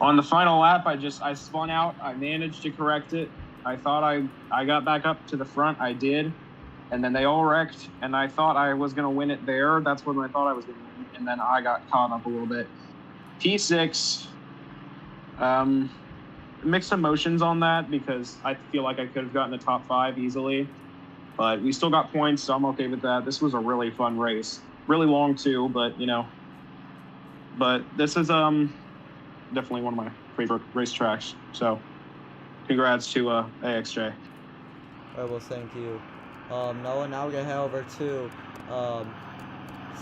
on the final lap, I spun out. I managed to correct it. I thought I got back up to the front. I did. And then they all wrecked, and I thought I was going to win it there. That's when I thought I was going to win. And then I got caught up a little bit. P6, mixed emotions on that because I feel like I could have gotten the top 5 easily. But we still got points, so I'm okay with that. This was a really fun race. Really long, too, but, you know. But this is definitely one of my favorite race tracks. So, congrats to AXJ. All right, well, thank you. Noah, now we're going to head over to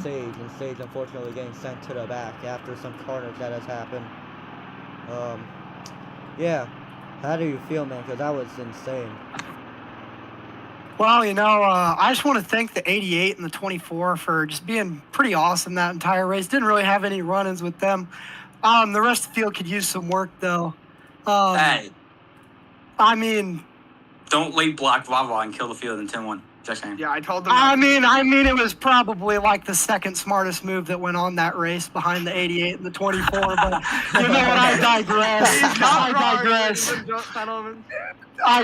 Sage, and Sage unfortunately getting sent to the back after some carnage that has happened. Yeah, how do you feel, man? Because that was insane. Well, you know, I just want to thank the 88 and the 24 for just being pretty awesome that entire race. Didn't really have any run-ins with them. The rest of the field could use some work, though. Hey, I mean, don't late block Vava and kill the field in 10-1. Just saying. Yeah, I told them. I mean, it was probably like the second smartest move that went on that race behind the 88 and the 24. But you know what? I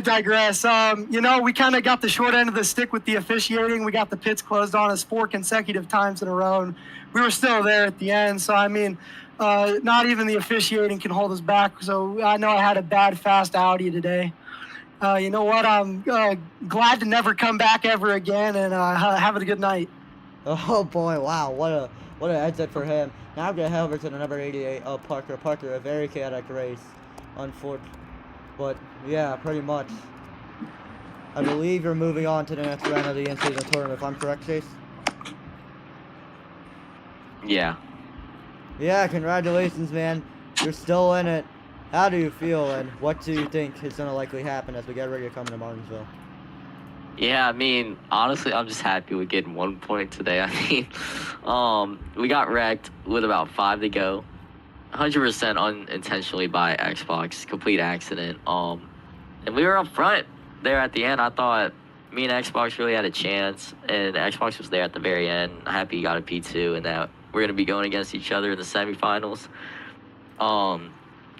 digress. You know, we kind of got the short end of the stick with the officiating. We got the pits closed on us 4 consecutive times in a row. And we were still there at the end. So I mean, not even the officiating can hold us back. So I know I had a bad fast Audi today. You know what? I'm glad to never come back ever again, and have a good night. Oh boy, wow, what an exit for him. Now I'm gonna head over to the number 88, Parker. Parker, a very chaotic race, unfortunately, but yeah, pretty much. I believe you're moving on to the next round of the in-season tournament, if I'm correct, Chase? Yeah. Yeah, congratulations, man. You're still in it. How do you feel, and what do you think is going to likely happen as we get ready to come to Martinsville? Yeah, I mean, honestly, I'm just happy with getting 1 point today. I mean, we got wrecked with about 5 to go. 100% unintentionally by Xbox, complete accident. And we were up front there at the end. I thought me and Xbox really had a chance, and Xbox was there at the very end. I'm happy he got a P2 and that we're going to be going against each other in the semifinals.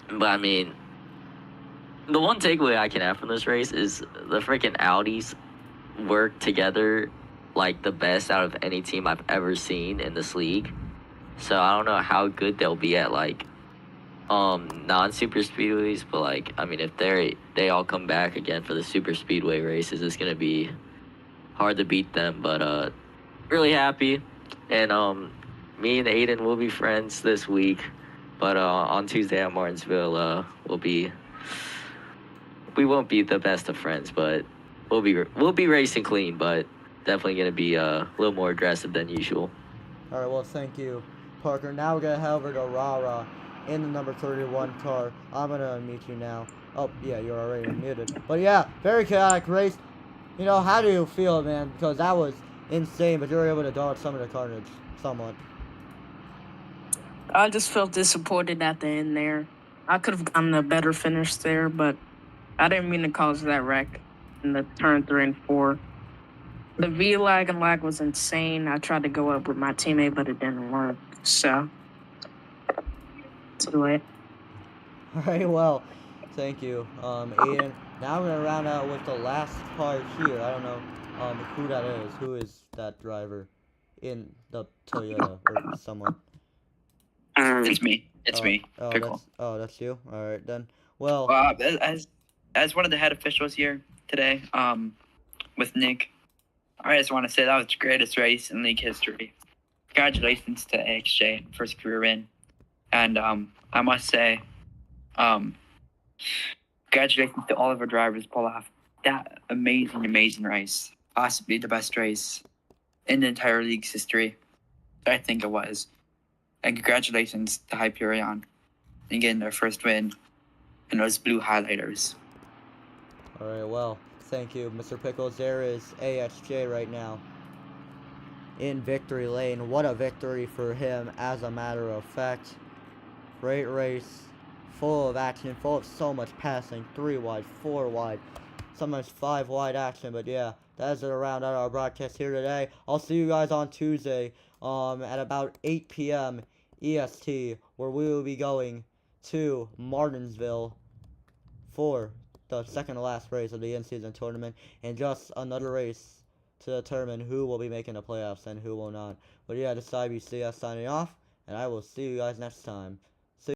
But I mean, the one takeaway I can have from this race is the freaking Audis work together like the best out of any team I've ever seen in this league. So I don't know how good they'll be at like non-super speedways, but like I mean, if they all come back again for the super speedway races, it's gonna be hard to beat them. But really happy, and me and Aiden will be friends this week. But on Tuesday at Martinsville, we won't be the best of friends, but we'll be racing clean, but definitely gonna be a little more aggressive than usual. All right, well, thank you, Parker. Now we're gonna head over to Rara in the number 31 car. I'm gonna unmute you now. Oh yeah, you're already unmuted. But yeah, very chaotic race. You know, how do you feel, man? Because that was insane, but you were able to dodge some of the carnage somewhat. I just felt disappointed at the end there. I could have gotten a better finish there, but I didn't mean to cause that wreck in the turn 3 and 4. The V-lag and lag was insane. I tried to go up with my teammate, but it didn't work. So, too late. All right, well, thank you, Aiden. Now we're gonna round out with the last car here. I don't know who that is. Who is that driver in the Toyota or someone? It's me. It's me. Pickle. That's you. All right then. Well, as one of the head officials here today, with Nick, I just want to say that was the greatest race in league history. Congratulations to AXJ, first career win, and I must say, congratulations to all of our drivers pull off that amazing race. Possibly the best race in the entire league's history. I think it was. And congratulations to Hyperion in getting their first win in those blue highlighters. All right, well, thank you, Mr. Pickles. There is AXJ right now in victory lane. What a victory for him, as a matter of fact. Great race, full of action, full of so much passing. 3 wide, 4 wide. sometimes 5 wide action. But yeah, that is it around at our broadcast here today. I'll see you guys on Tuesday at about 8 p.m. EST, where we will be going to Martinsville for the second to last race of the in-season tournament, and just another race to determine who will be making the playoffs and who will not. But yeah, this is IBCS signing off, and I will see you guys next time.